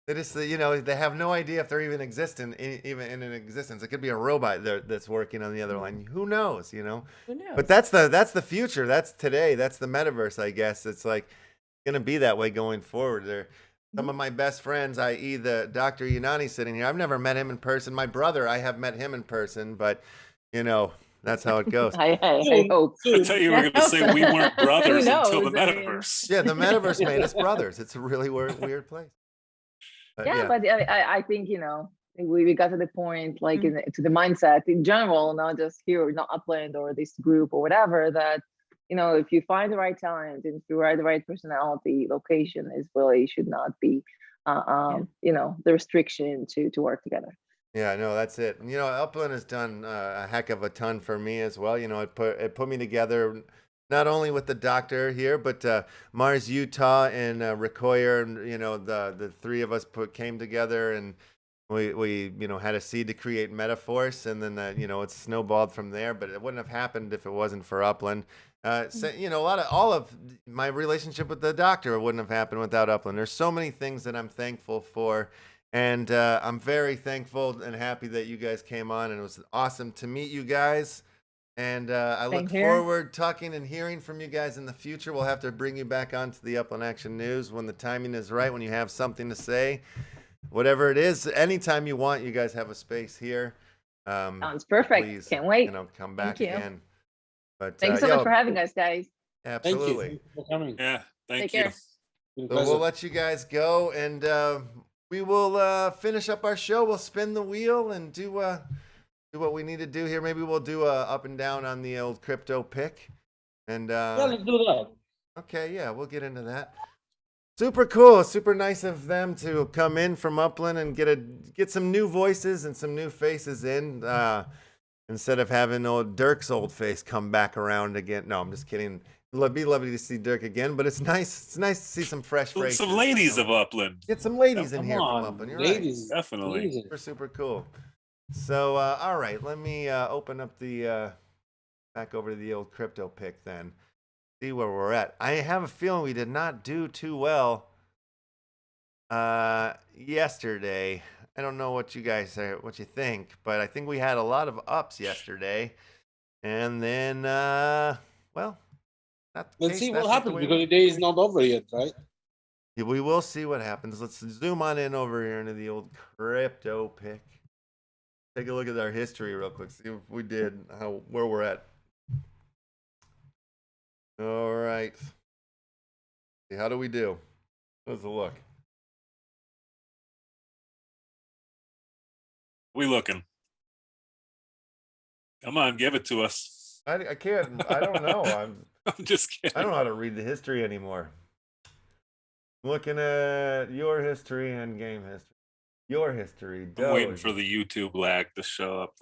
They just, they have no idea if they're even even in existence. It could be a robot that's working on the other line. Who knows, Who knows? But that's the future. That's today. That's the metaverse, I guess. It's like going to be that way going forward. Some of my best friends, i.e. the Dr. Yanani sitting here, I've never met him in person. My brother, I have met him in person, but, that's how it goes. I hope. I thought you were going to say we weren't brothers until the metaverse. Yeah, the metaverse made us brothers. It's a really weird place. But I think we got to the point, like to the mindset in general, not just here, not Upland or this group or whatever, that if you find the right talent and if you find the right personality, location is really should not be the restriction to work together. Yeah, no, that's it. Upland has done a heck of a ton for me as well. It put me together not only with the doctor here, but Mars, Utah, and Ricoyer, and the 3 of us came together, and we had a seed to create METAVERSE, and then it's snowballed from there. But it wouldn't have happened if it wasn't for Upland. All of my relationship with the doctor wouldn't have happened without Upland. There's so many things that I'm thankful for. And I'm very thankful and happy that you guys came on, and it was awesome to meet you guys. And I look forward talking and hearing from you guys in the future. We'll have to bring you back onto the Upland Action News when the timing is right, when you have something to say. Whatever it is, anytime you want, you guys have a space here. Sounds perfect. Please, can't wait. Come back again. But thanks so much for having us, guys. Absolutely. Thank you for coming. Yeah, thank Take you. care. So we'll let you guys go, and we will finish up our show. We'll spin the wheel and do what we need to do here. Maybe we'll do a up and down on the old crypto pick. And let's do that. Okay, yeah, we'll get into that. Super cool, super nice of them to come in from Upland and get some new voices and some new faces in, instead of having old Dirk's old face come back around again. No, I'm just kidding. It'd be lovely to see Dirk again, but it's nice. It's nice to see some fresh faces. Some ladies of Upland. Get some ladies in here from Upland. You're ladies, right. Definitely. Super cool. So, all right, let me open up the back over to the old crypto pick then. See where we're at. I have a feeling we did not do too well yesterday. I don't know what you guys what you think, but I think we had a lot of ups yesterday, and then well, let's see what happens, because the day is not over yet, right? Yeah, we will see what happens. Let's zoom on in over here into the old crypto pick. Take a look at our history real quick. See if we did where we're at. All right. See, how do we do? Let's look. We looking. Come on, give it to us. I can't. I don't know. I'm just I kidding. don't know how to read the history anymore. Looking at your history and game history. Your history. I'm waiting Doge. for the YouTube lag to show up.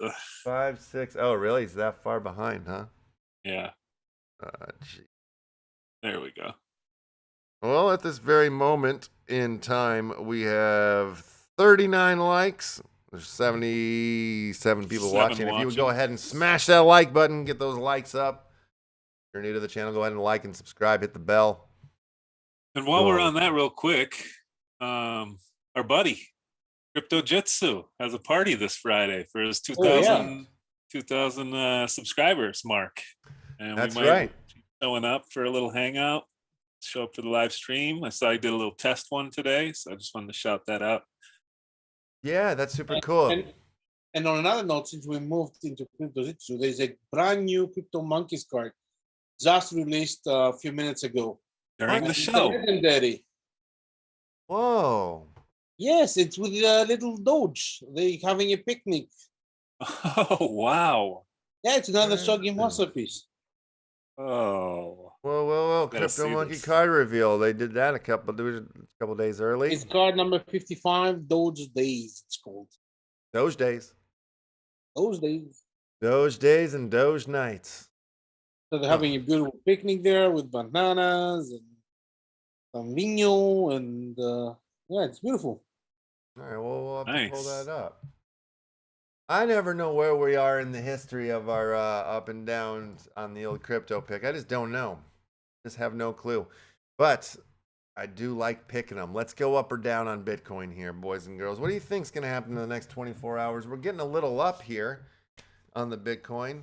5, 6. Oh, really? Is that far behind, huh? Yeah, Gee. there we go. Well, at this very moment in time, we have 39 likes. There's 77 people 7 watching. If you would go watching. ahead and smash that like button, get those likes up. If you're new to the channel, go ahead and like and subscribe, hit the bell. And while Go we're on. on that real quick, our buddy, Crypto Jitsu, has a party this Friday for his 2000 subscribers mark. And That's we might right. be showing up for a little hangout, show up for the live stream. I saw he did a little test one today, so I just wanted to shout that out. Yeah, that's super cool. And on another note, since we moved into Crypto Jitsu, there's a brand new Crypto Monkeys card just released a few minutes ago. During the It's show. legendary. Whoa. Yes, it's with a little Doge. They having a picnic. Oh, wow. Yeah, it's another Very soggy nice. masterpiece. Whoa, Oh, whoa, whoa. Gotta Crypto see Monkey this. card reveal. They did that a couple days early. It's card number 55, Doge Days, it's called. Doge days. Those days. Doge days and Doge nights. So they're having a beautiful picnic there with bananas and some vino, and yeah, it's beautiful. All right, well, we'll have to pull Nice. that up. I never know where we are in the history of our up and downs on the old crypto pick. I just don't know. Just have no clue. But I do like picking them. Let's go up or down on Bitcoin here, boys and girls. What do you think's going to happen in the next 24 hours? We're getting a little up here on the Bitcoin.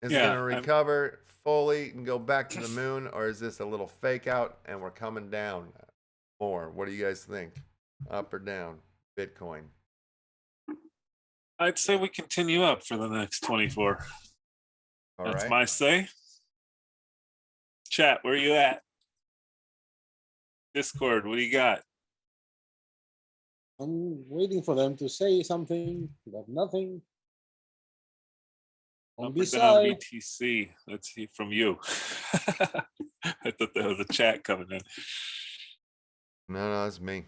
Is it Yeah, going to recover fully and go back to the moon, or is this a little fake out and we're coming down more? What do you guys think? Up or down? Bitcoin. I'd say we continue up for the next 24. All That's right. my say. Chat, where you at? Discord, what do you got? I'm waiting for them to say something, but nothing. Up On or down beside, BTC? Let's see from you. I thought there was a chat coming in. No, it's me.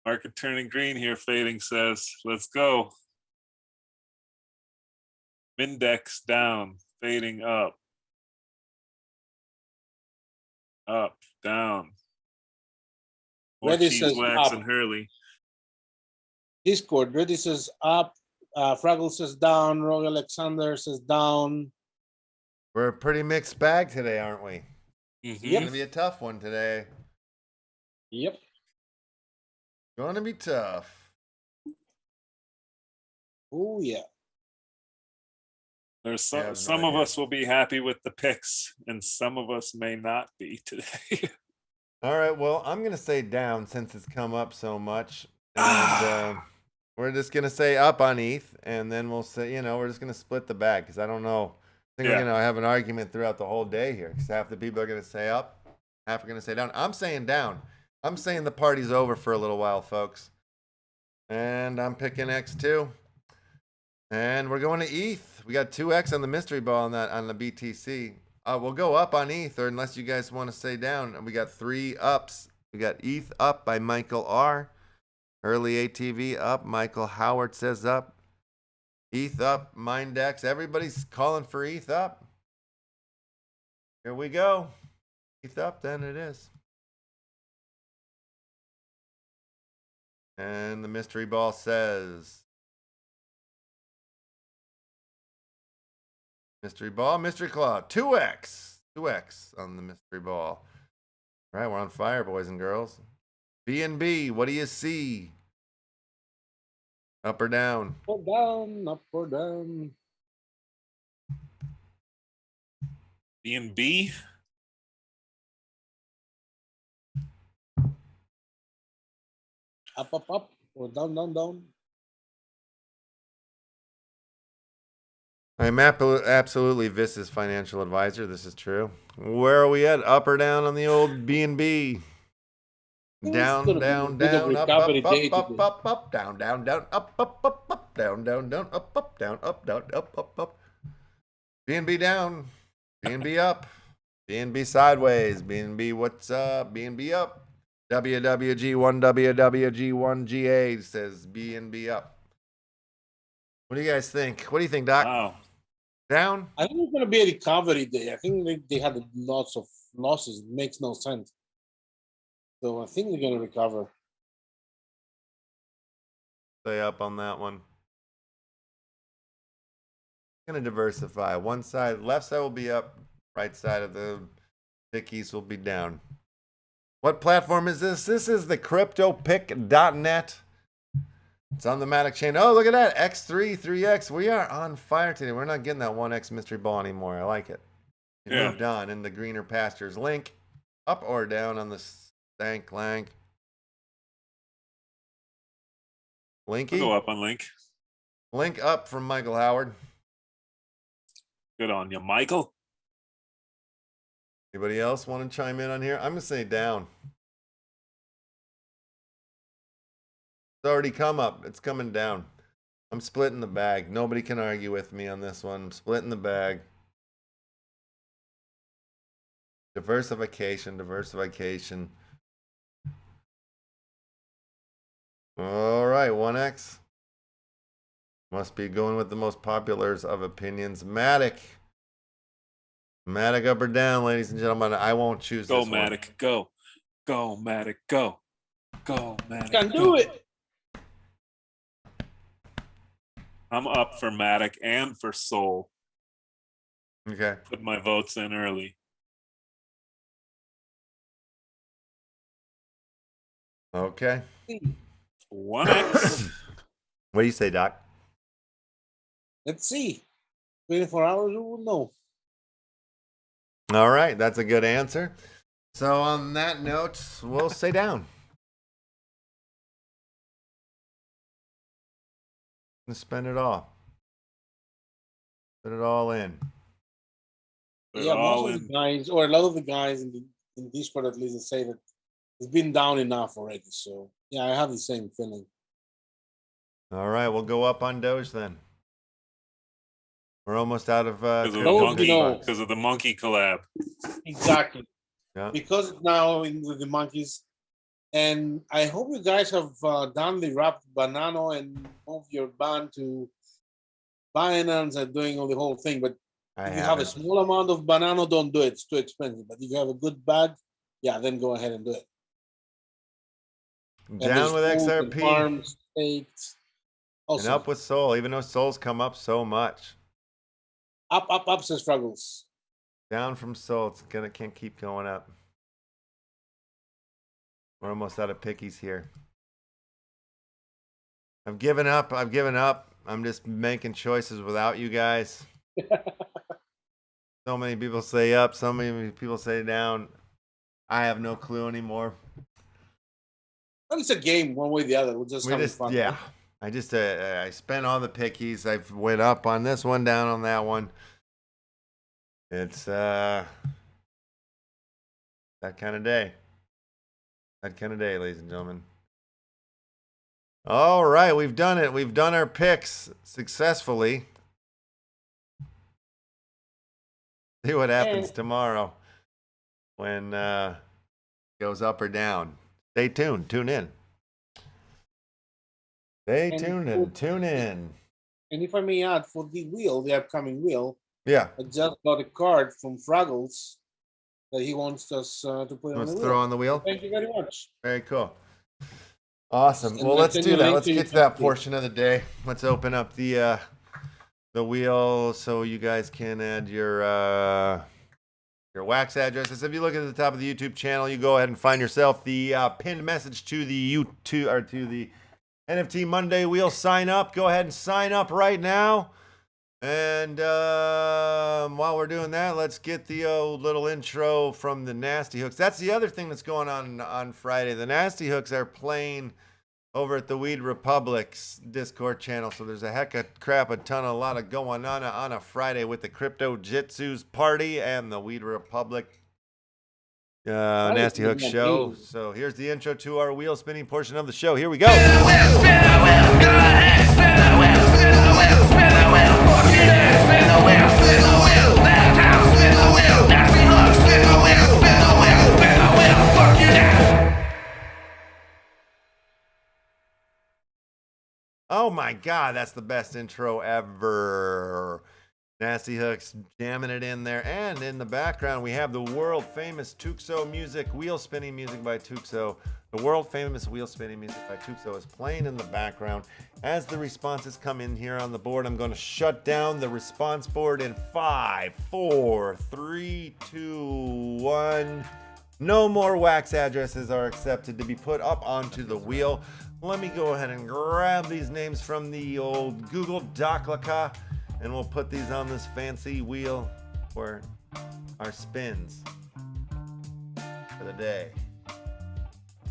Market turning green here, fading says, let's go. Mindex down, fading up. Up, down. More Reddy cheese says wax up. and Hurley. Discord, Reddy says up, Fraggle says down, Roy Alexander says down. We're a pretty mixed bag today, aren't we? Mhm. It's going to be a tough one today. Yep. Going to be tough. Oh yeah. There's Yeah, I have no some of idea. us will be happy with the picks, and some of us may not be today. All right, well, I'm going to say down since it's come up so much. And we're just going to say up on ETH, and then we'll say, we're just going to split the bag because I don't know. I think we're going to have an argument throughout the whole day here because half the people are going to say up, half are going to say down. I'm saying down. I'm saying the party's over for a little while, folks. And I'm picking X2. And we're going to ETH. We got 2X on the mystery ball on the BTC. We'll go up on ETH, or unless you guys want to say down. And we got 3 ups. We got ETH up by Michael R. Early ATV up. Michael Howard says up. ETH up. Mindex. Everybody's calling for ETH up. Here we go. ETH up, then it is. And the mystery ball says... Mystery ball, mystery claw, 2X. 2X on the mystery ball. All right, we're on fire, boys and girls. B&B, what do you see? Up or down? Up or down, up or down. B&B. Up, or down, down, down. I'm absolutely Vis's financial advisor. This is true. Where are we at? Up or down on the old B&B? Down, down, down, up, up, up, down, down, down, up, up, up, down, down, down, up, down, up, down, up, up. BNB down, BNB up, BNB sideways, BNB what's up, BNB up. WWG1, WWG1GA says BNB up. What do you guys think? What do you think, Doc? Wow. Down? I think it's going to be a recovery day. I think they had lots of losses. It makes no sense. So I think they're going to recover. Stay up on that one. Gonna diversify. One side, left side will be up. Right side of the pickies will be down. What platform is this? This is the CryptoPick.net. It's on the Matic chain. Oh, look at that. X3, 3X. We are on fire today. We're not getting that 1X mystery ball anymore. I like it. It Yeah. moved on in the greener pastures. Link up or down on the stank lank. Linky? Go up on Link. Link up from Michael Howard. Good on you, Michael. Anybody else want to chime in on here? I'm going to say down. It's already come up. It's coming down. I'm splitting the bag. Nobody can argue with me on this one. I'm splitting the bag. Diversification, diversification. All right, 1X. Must be going with the most populars of opinions. Matic. Matic up or down, ladies and gentlemen. I won't choose Go this one. Matic, go. Go Matic, go. Go Matic. Can go. do it. I'm up for Matic and for Soul. Okay. Put my votes in early. Okay. 1X. What do you say, Doc? Let's see. 24 hours, we will know. All right, that's a good answer. So on that note, we'll say down. And spend it all. Put it all in. They're Yeah, all most of in. the guys, or a lot of the guys in Discord at least, say that it's been down enough already. So yeah, I have the same feeling. All right, we'll go up on Doge then. We're almost out of Because of, the Those, monkey, you know. because of the monkey collab. Exactly. Yeah. Because it's now in with the monkeys. And I hope you guys have done the wrapped banana and moved your band to Binance and doing all the whole thing. But I if you have a small amount of banana, don't do it. It's too expensive. But if you have a good bag, yeah, then go ahead and do it. And Down with there's food and XRP farms, states. and Also, up with Soul, even though Soul's come up so much. up, says struggles. Down from Soul, it's gonna can't keep going up. We're almost out of pickies here. I've given up. I'm just making choices without you guys. So many people say up, so many people say down. I have no clue anymore. Well, it's a game, one way or the other. We'll just have fun. Yeah. I just I spent all the pickies. I've went up on this one, down on that one. It's that kind of day. That kind of day, ladies and gentlemen. All right, we've done it. We've done our picks successfully. See what happens tomorrow when it goes up or down. Stay tuned. Tune in. Stay tuned in. Tune in. And if I may add, for the wheel, the upcoming wheel, Yeah. I just got a card from Fraggles that he wants us to put on Let's the throw wheel. on the wheel. Thank you very much. Very cool. Awesome. And Well, let's send do you a that. link Let's to get to your that pickies. portion of the day. Let's open up the wheel so you guys can add your wax addresses. If you look at the top of the YouTube channel, you go ahead and find yourself the pinned message to the YouTube or to the NFT Monday wheel sign up. Go ahead and sign up right now. And while we're doing that, let's get the little intro from the Nasty Hooks. That's the other thing that's going on Friday. The Nasty Hooks are playing over at the Weed Republic's Discord channel. So there's a a lot of going on a Friday with the Crypto Jitsu's party and the Weed Republic Nasty Hook show. So here's the intro to our wheel spinning portion of the show. Here we go. Spin the wheel, go ahead, spin the wheel, spin the wheel, spin the wheel, fuck it, spin the wheel. spin the wheel. Left house, spin the wheel. Nasty look, spin the wheel. Spin the wheel, spin the wheel. Fuck you now. Oh my God, that's the best intro ever. Nasty Hooks jamming it in there. And in the background, we have the world famous Tuxo music, wheel spinning music by Tuxo. The world famous wheel spinning music by Tuxo is playing in the background. As the responses come in here on the board, I'm going to shut down the response board in 5, 4, 3, 2, 1. No more wax addresses are accepted to be put up onto the wheel. Let me go ahead and grab these names from the old Google Doclica, and we'll put these on this fancy wheel for our spins for the day.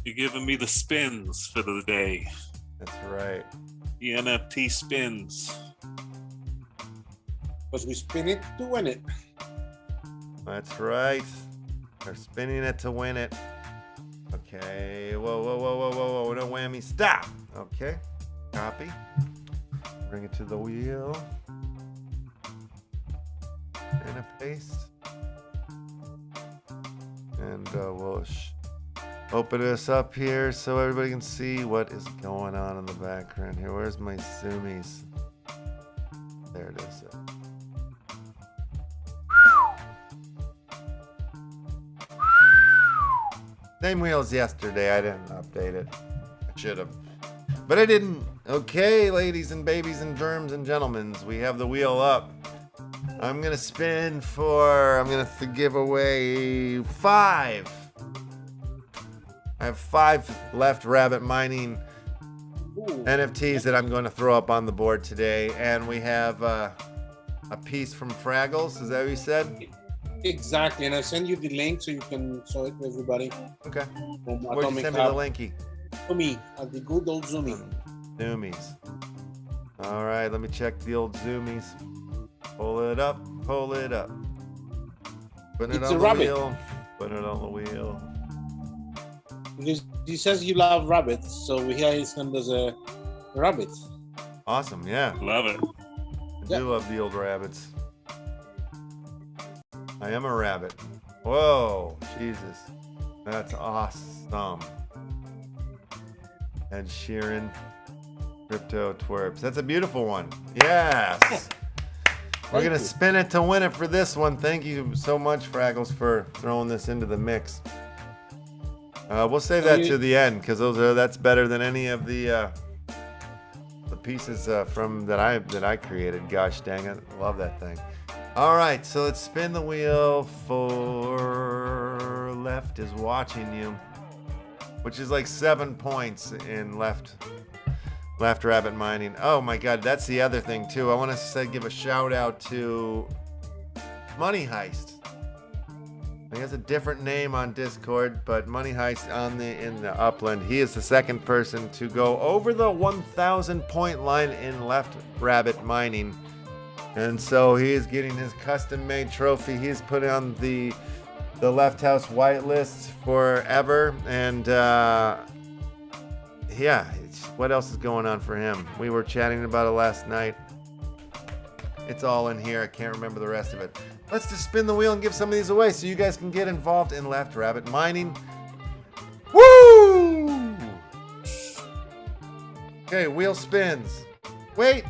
You're giving me the spins for the day. That's right. The NFT spins. Because we spin it to win it. That's right. They're spinning it to win it. Okay. Whoa, whoa, whoa, whoa, whoa, whoa. No whammy. Stop. Okay. Copy. Bring it to the wheel. And a paste. And we'll open this up here so everybody can see what is going on in the background here. Where's my zoomies? There it is. Same wheel as yesterday. I didn't update it. I should have. But I didn't. Okay, ladies and babies and germs and gentlemen, we have the wheel up. I'm going to spin for, I'm going to give away 5. I have 5 left rabbit mining NFTs that I'm going to throw up on the board today. And we have a piece from Fraggles. Is that what you said? Exactly, and I send you the link so you can show it to everybody. Okay. From Where'd you send me the linky? To me, at the good old Zoomy. Zoomies. All right, let me check the old Zoomies. Pull it up, pull it up. Put it It's on a the rabbit. wheel. Put it on the wheel. Because he says you love rabbits, so here he sent us a rabbit. Awesome, yeah. Love it. I Yeah. do love the old rabbits. I am a rabbit. Whoa, Jesus. That's awesome. Ed Sheeran, Crypto Twerps. That's a beautiful one. Yes. We're going to spin it to win it for this one. Thank you so much, Fraggles, for throwing this into the mix. We'll save that to the end because that's better than any of the pieces from that I created. Gosh dang it. Love that thing. All right, so let's spin the wheel for left is watching you, which is like 7 points in left rabbit mining. Oh my God, that's the other thing too. I want to give a shout out to Money Heist. He has a different name on Discord, but Money Heist in the Upland. He is the second person to go over the 1,000 point line in left rabbit mining. And so he is getting his custom-made trophy. He's put on the Left House whitelist forever. And yeah, what else is going on for him? We were chatting about it last night. It's all in here. I can't remember the rest of it. Let's just spin the wheel and give some of these away so you guys can get involved in left rabbit mining. Woo! Okay, wheel spins. Wait.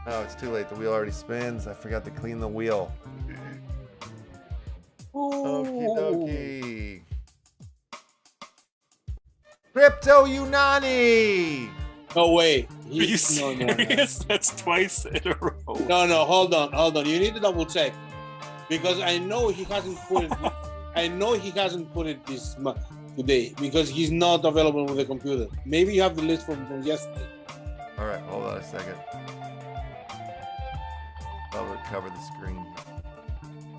Oh, it's too late. The wheel already spins. I forgot to clean the wheel. Okie dokie. Crypto Unani! No way. Are you serious? That's twice in a row. No, hold on. You need to double check. Because I know he hasn't put it this month today because he's not available with the computer. Maybe you have the list from yesterday. All right, hold on a second. I'll recover the screen.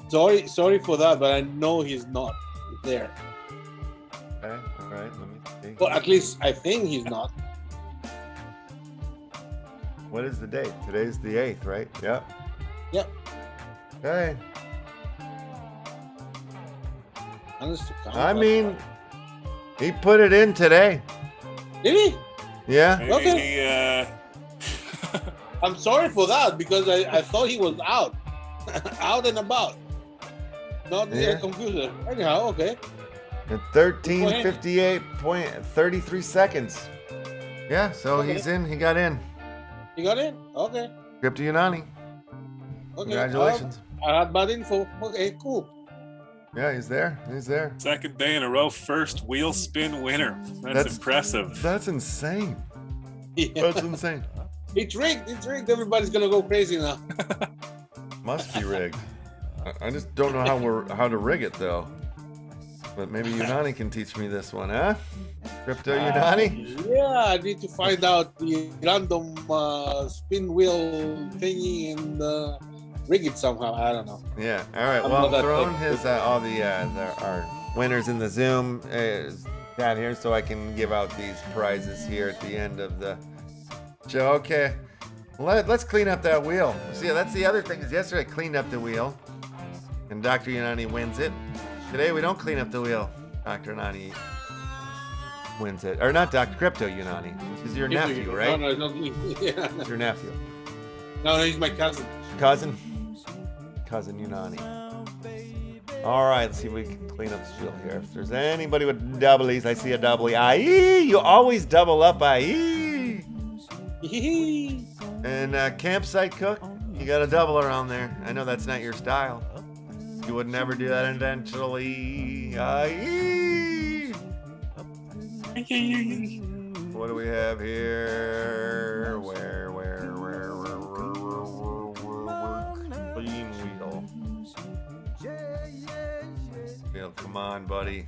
Sorry for that, but I know he's not there. Okay, all right, let me see. Well, at least I think he's not. What is the date? Today's the 8th, right? Yep. Yep. Okay. Honest to God. I mean, he put it in today. Did he? Yeah. Maybe Okay. I'm sorry for that because I thought he was out. out and about, not near Yeah. a computer. Anyhow, okay. At 13:58.33 seconds. Yeah, so Okay. he's in. He got in. You got it? Okay. Crypto Unani. Okay. Congratulations. I had bad info. Okay, cool. Yeah, he's there. He's there. Second day in a row, first wheel spin winner. That's impressive. That's insane. Yeah. That's insane. It's rigged. It's rigged. Everybody's gonna go crazy now. Must be rigged. I just don't know how to rig it though. But maybe Unani can teach me this one, huh? Crypto Unani? Yeah, I need to find out the random spin wheel thingy and rig it somehow. I don't know. Yeah. All right. I'm Well, not that throwing big. his our winners in the Zoom is down here, so I can give out these prizes here at the end of the show. Okay. Let's clean up that wheel. See, that's the other thing. Is yesterday I cleaned up the wheel, and Dr. Unani wins it. Today we don't clean up the wheel. Dr. Unani wins it, or not Dr. Crypto Unani, which is your nephew, right? No, it's not me. Yeah. It's your nephew. No, he's my cousin. Cousin Unani. All right, let's see if we can clean up this wheel here. If there's anybody with doublies, I see a double IE. You always double up IE. And campsite cook, you got a double around there. I know that's not your style. You would never do that intentionally. IE. What do we have here? Where? Clean wheel. Wheel, come on, buddy.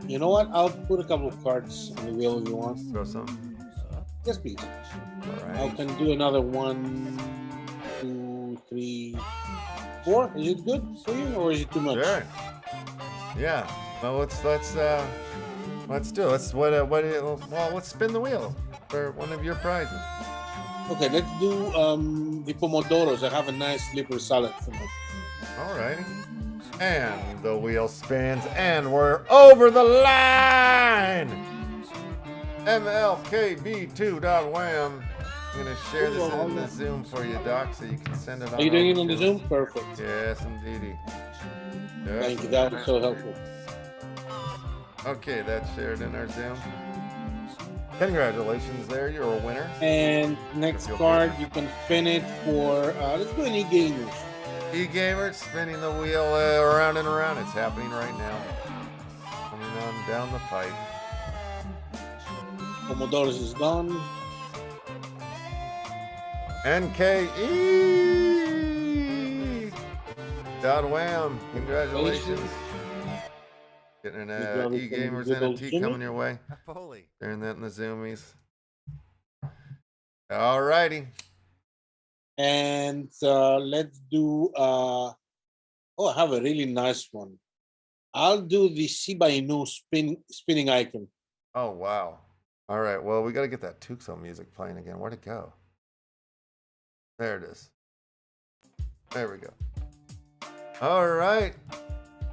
You know what? I'll put a couple of cards on the wheel if you want. Throw some. Yes, please. All I right. can do another 1, 2, 3, 4. Is it good for you, or is it too much? Sure. Yeah. Well, let's do it. Let's spin the wheel for one of your prizes. Okay, let's do the pomodoros. I have a nice slippery salad for them. All righty. And the wheel spins, and we're over the line. MLKB2.wham. I'm gonna share this in the Zoom for you, Doc, so you can send it on. Are you doing it over on the to Zoom? us. Perfect. Yes, indeedy. Yes. Thank you. That was so helpful. Okay, that's shared in our Zoom. Congratulations there, you're a winner. And next Feel card, free. you can spin it for, let's do an e-gamers. E-gamer spinning the wheel around and around. It's happening right now. Coming on down the pipe. Pomodoros is done. NKE. .wham. Congratulations. Getting an E-gamers NFT coming your way. Sharing that in the Zoomies. All righty. And let's do, I have a really nice one. I'll do the Shiba Inu spinning icon. Oh, wow. All right. Well, we got to get that Tuxo music playing again. Where'd it go? There it is. There we go. All right.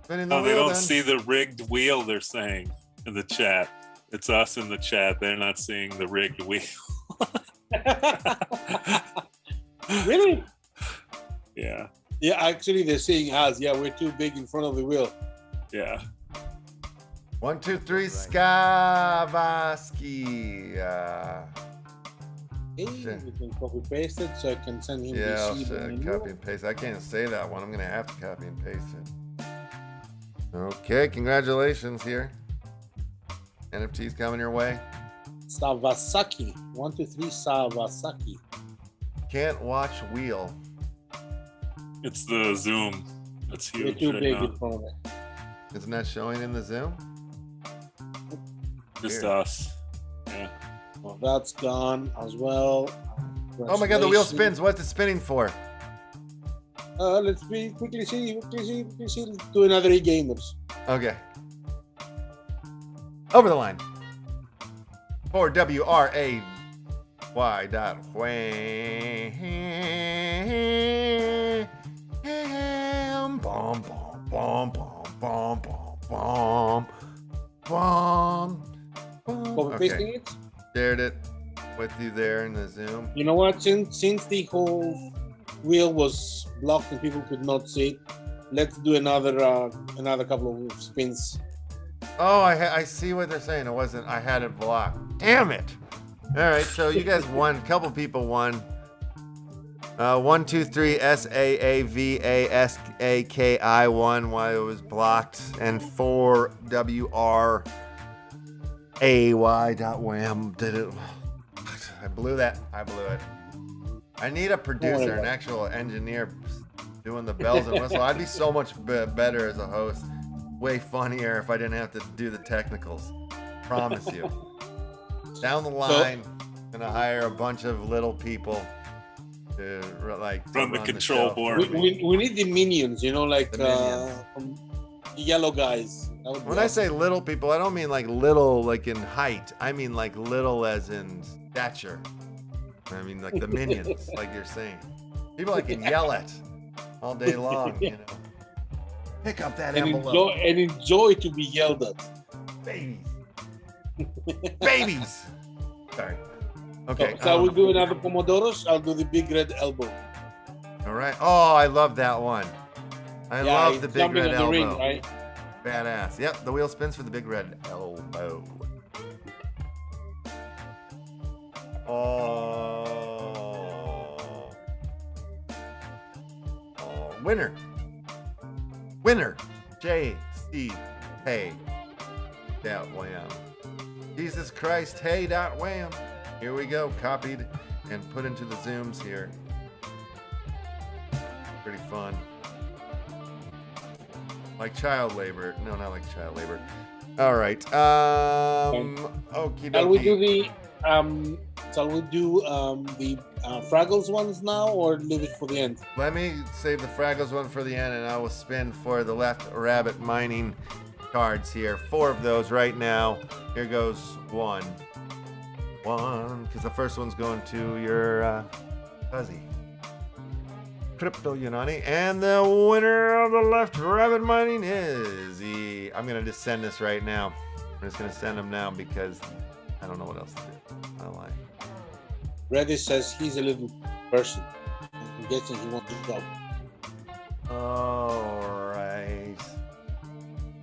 Spinning the Oh, they wheel don't then. see the rigged wheel, they're saying in the chat. It's us in the chat. They're not seeing the rigged wheel. Really? Yeah. Yeah, actually, they're saying us. Yeah, we're too big in front of the wheel. Yeah. 1, 2, 3, Skavaski. Hey, Sure. we can copy paste it so I can send him Yeah, the I'll Shiba Inu. copy and paste. I can't say that one. I'm going to have to copy and paste it. Okay, congratulations here. NFTs coming your way. Sawasaki. 1, 2, 3, Sawasaki. Can't watch wheel. It's the Zoom. It's We're huge too right big now. in front of it. Isn't that showing in the Zoom? Just Here. us. Yeah. Well, that's gone as well. Oh my god, the wheel Congratulations. spins. What's it spinning for? Let's quickly see. Let's do another e-gamers. Okay. Over the line. For WRAY dot wham. Bomb, bomb, bomb, bomb, bomb, bomb, bomb, bomb. Copy pasting Okay. it. Shared it with you there in the Zoom. You know what? Since the whole wheel was blocked and people could not see it. Let's do another couple of spins. Oh, I see what they're saying. It wasn't. I had it blocked. Damn it! All right, so you guys won. A couple people won. 1, 2, 3 SAAVASAKI won while it was blocked, and 4 WRAY.wham did it. I blew that. I blew it. I need a producer, an actual engineer doing the bells and whistles. I'd be so much better as a host. Way funnier if I didn't have to do the technicals. Promise you. Down the line, gonna hire a bunch of little people to run the control board. We need the minions, you know, like the yellow guys. When I say little people, I don't mean like little like in height. I mean like little as in stature. I mean like the minions, like you're saying. People I can yell at all day long, you know. Pick up that envelope. Enjoy to be yelled at. Babies. Babies. Sorry. Okay. So we'll do another Pomodoros. I'll do the big red elbow. All right. Oh, I love that one. I love the big red elbow. Ring, right? Badass. Yep, the wheel spins for the big red elbow. Oh. Winner. Winner. J.C. Hey. Wham. Jesus Christ. Hey. Wham. Here we go. Copied and put into the zooms here. Pretty fun. Like child labor. No, not like child labor. All right. Okie Shall we do dokie. the Fraggles ones now, or leave it for the end? Let me save the Fraggles one for the end, and I will spin for the left rabbit mining cards here. 4 of those right now. Here goes one, because the first one's going to your fuzzy. Crypto Unani, and the winner of the left rabbit mining is the. I'm gonna just send this right now. I'm just gonna send them now because I don't know what else to do. I don't like. Reddy says he's a little person. I'm guessing he wants to go. All right,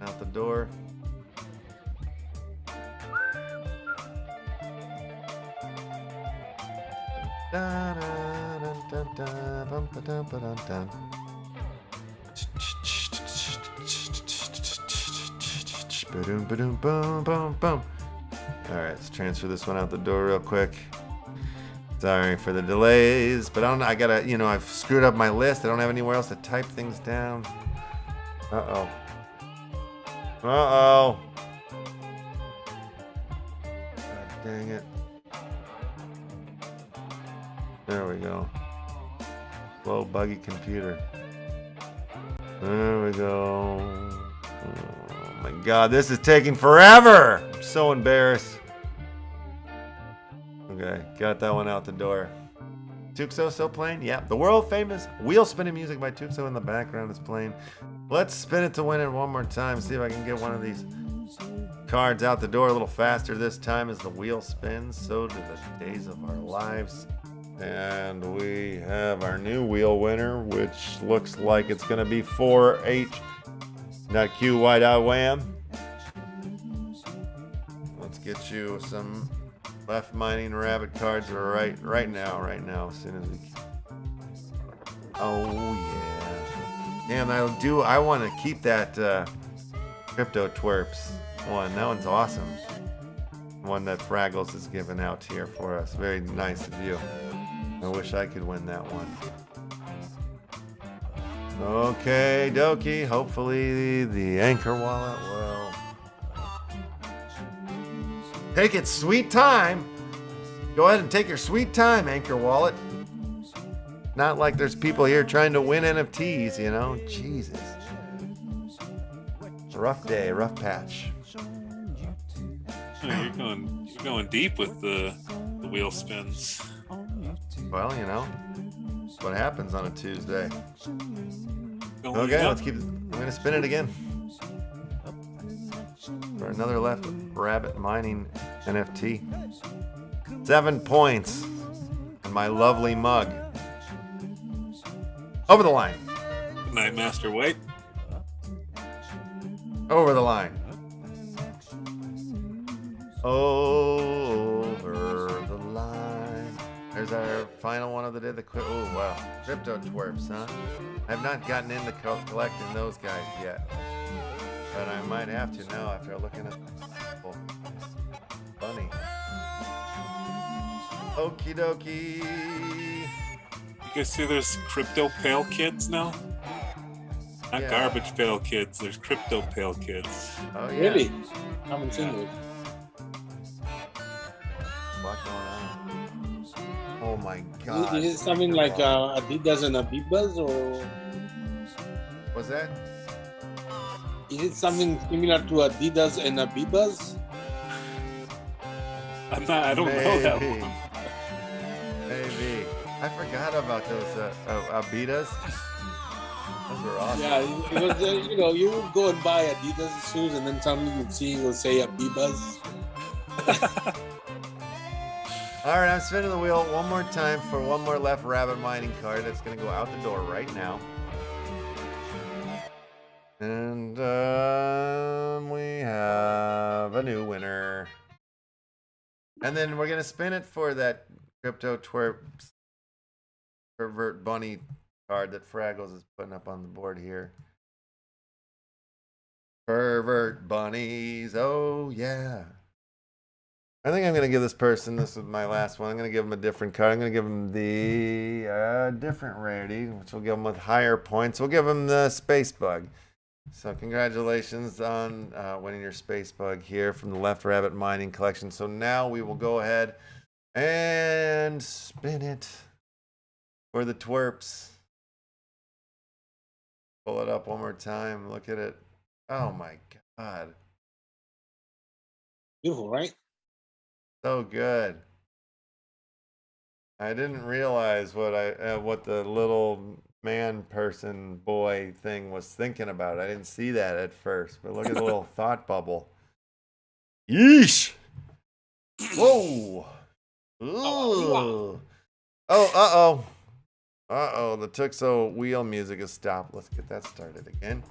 out the door. All right, let's transfer this one out the door real quick. Sorry for the delays, but I gotta, I've screwed up my list. I don't have anywhere else to type things down. Uh-oh. Uh-oh. God dang it. There we go. Slow, buggy computer. There we go. Oh my God, this is taking forever. I'm so embarrassed. Okay, got that one out the door. Tuxo still playing? Yeah, the world famous wheel spinning music by Tuxo in the background is playing. Let's spin it to win it one more time. See if I can get one of these cards out the door a little faster this time as the wheel spins. So do the days of our lives. And we have our new wheel winner, which looks like it's going to be 4H.QY.Wham. Let's get you some left mining rabbit cards right now, as soon as we can. Oh, yeah. Damn, I want to keep that Crypto Twerps one. That one's awesome. One that Fraggles is giving out here for us. Very nice of you. I wish I could win that one. Okay, dokie. Hopefully the Anchor wallet will take its sweet time. Go ahead and take your sweet time, Anchor wallet. Not like there's people here trying to win NFTs, Jesus. Rough day, rough patch. You're going deep with the wheel spins. Well, that's what happens on a Tuesday. Okay, let's keep it. I'm going to spin it again. For another left rabbit mining NFT. 7 points. And my lovely mug. Over the line. Good night, Master White. Over the line. Over the line. There's our final one of the day. Oh, wow. Crypto twerps, huh? I've not gotten into collecting those guys yet. But I might have to now after looking at bunny. Okie dokie. You guys see there's crypto pale kids now? Not Yeah. garbage pail kids. There's crypto pail kids. Oh, yeah. Really? I haven't seen those. What's going on? Oh my god. Is it something like Adidas and Abibas, or What's that? is it something similar to Adidas and Abibas? I don't know that Maybe. one. Maybe. I forgot about those Abitas. Those were awesome. Yeah, it was, you would go and buy Adidas shoes, and then suddenly you'd see it would say Abibas. All right, I'm spinning the wheel one more time for one more left rabbit mining card that's going to go out the door right now. And we have a new winner. And then we're going to spin it for that crypto twerp pervert bunny card that Fraggles is putting up on the board here. Pervert bunnies, oh yeah. I think I'm going to give this person, this is my last one, I'm going to give him a different card. I'm going to give him the different rarity, which will give him with higher points. We'll give him the Space Bug. So congratulations on winning your Space Bug here from the Left Rabbit Mining Collection. So now we will go ahead and spin it for the twerps. Pull it up one more time. Look at it. Oh my God. Beautiful, right? So good. I didn't realize what the little man person boy thing was thinking about. I didn't see that at first, but look at the little thought bubble. Yeesh. Whoa. Ooh. Oh, uh-oh. The Tuxo wheel music has stopped. Let's get that started again.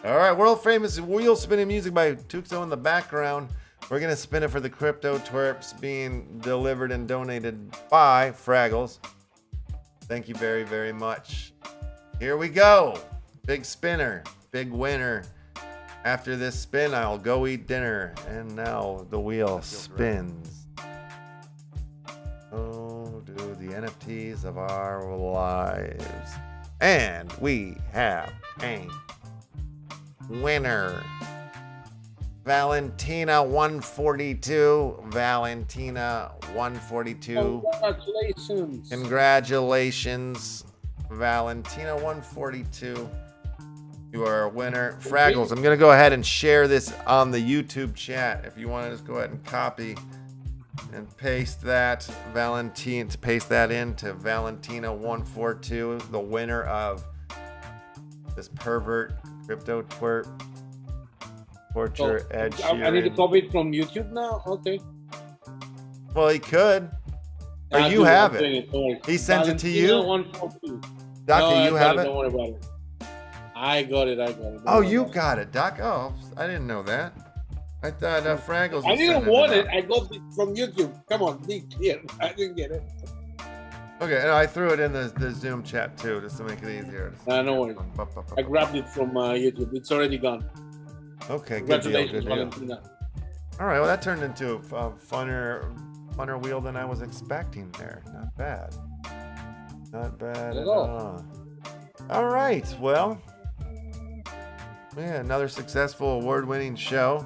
All right, world famous wheel spinning music by Tuxo in the background. We're going to spin it for the crypto twerps being delivered and donated by Fraggles. Thank you very, very much. Here we go. Big spinner, big winner. After this spin, I'll go eat dinner. And now the wheel spins. Oh, do the NFTs of our lives. And we have a winner. Valentina 142. Valentina 142. Congratulations. Congratulations, Valentina 142. You are a winner. Fraggles, I'm going to go ahead and share this on the YouTube chat. If you want to just go ahead and copy and paste that, paste that into Valentina 142, the winner of this pervert crypto twerp torture Ed Sheeran. I need to copy it from YouTube now? Okay. Well, he could. Or you have it. He sends it to you? 142. Doc, No, do I you got have it. it? Don't worry about it. I got it. Oh, you got it, Doc. Oh, I didn't know that. I thought Fraggles was I didn't sending want it it. out. I got it from YouTube. Come on, be clear. I didn't get it. Okay, and I threw it in the Zoom chat too, just to make it easier. No worries. I grabbed it from YouTube. It's already gone. Okay, good deal, Congratulations, good deal. Valentina. All right, well, that turned into a funner wheel than I was expecting there. Not bad. Not bad at all. All right, well, yeah, another successful award-winning show.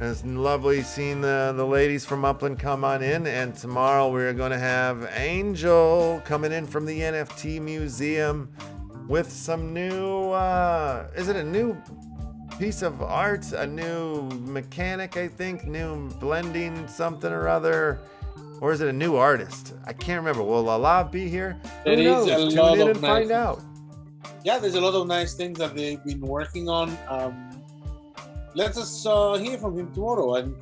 It's lovely seeing the ladies from Upland come on in, and tomorrow we're going to have Angel coming in from the NFT Museum with some new, is it a new piece of art, a new mechanic, I think, new blending something or other, or is it a new artist? I can't remember. Will Lala be here? There Who is knows? a Tune lot in of and nice find things. out. Yeah, there's a lot of nice things that they've been working on. Let us hear from him tomorrow. And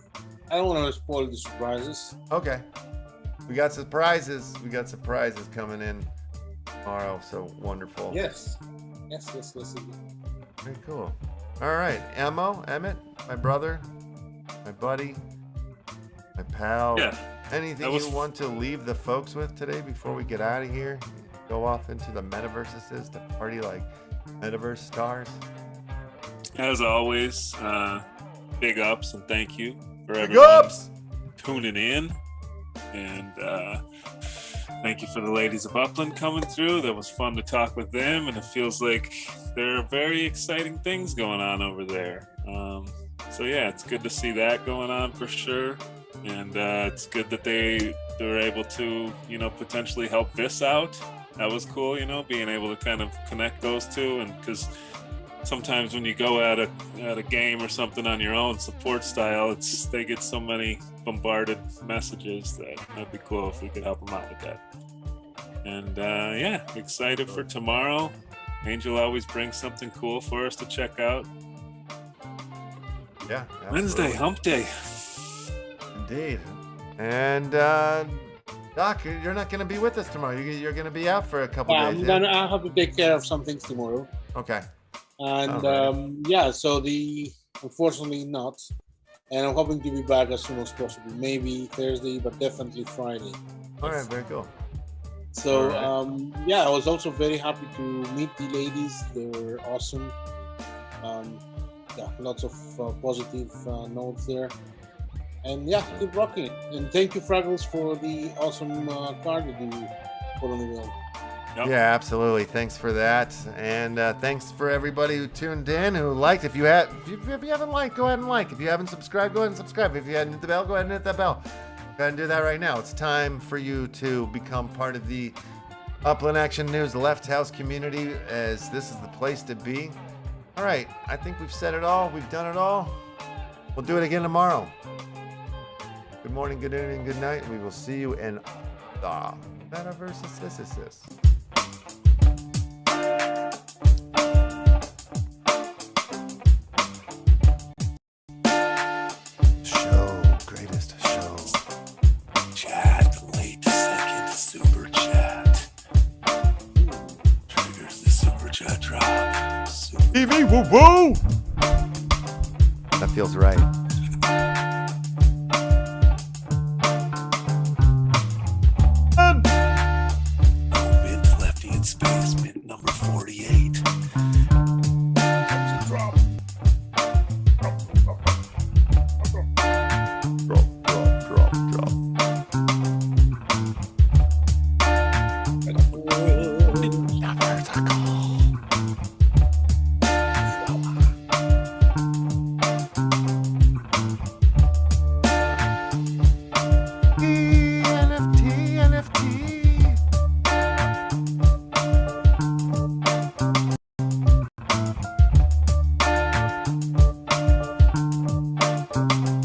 I don't want to spoil the surprises. Okay. We got surprises. We got surprises coming in tomorrow. So wonderful. Yes. Yes. Very cool. All right, Emmett, my brother, my buddy, my pal. Yeah. Anything you want to leave the folks with today before we get out of here? Go off into the metaverses to party like metaverse stars. As always, big ups and thank you for Big everyone ups! tuning in. And thank you for the ladies of Upland coming through. That was fun to talk with them, and it feels like there are very exciting things going on over there. So yeah, it's good to see that going on for sure. And it's good that they were able to, potentially help this out. That was cool, being able to kind of connect those two. And because sometimes when you go at a game or something on your own support style, they get so many bombarded messages that it'd be cool if we could help them out with that. And yeah, excited for tomorrow. Angel always brings something cool for us to check out. Yeah. Wednesday, hump day. Indeed. And Doc, you're not going to be with us tomorrow. You're going to be out for a couple days. I'll have to take care of some things tomorrow. Okay. And so unfortunately not. And I'm hoping to be back as soon as possible. Maybe Thursday, but definitely Friday. All right, very cool. So right. I was also very happy to meet the ladies. They were awesome. Lots of positive notes there. And keep rocking it. And thank you, Fraggles, for the awesome card that you put on the wheel. Yep. Yeah, absolutely. Thanks for that. And thanks for everybody who tuned in, who liked. If you haven't liked, go ahead and like. If you haven't subscribed, go ahead and subscribe. If you hadn't hit the bell, go ahead and hit that bell. Go ahead and do that right now. It's time for you to become part of the Upland Action News Left House community, as this is the place to be. All right, I think we've said it all. We've done it all. We'll do it again tomorrow. Good morning, good evening, good night. We will see you in the metaverse. Greatest show. Chat, late second super chat. Triggers the super chat drop. TV, woo woo! That feels right. Mint lefty in space, mint number 48. Drop.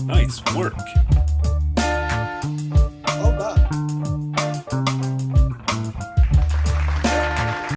Nice work.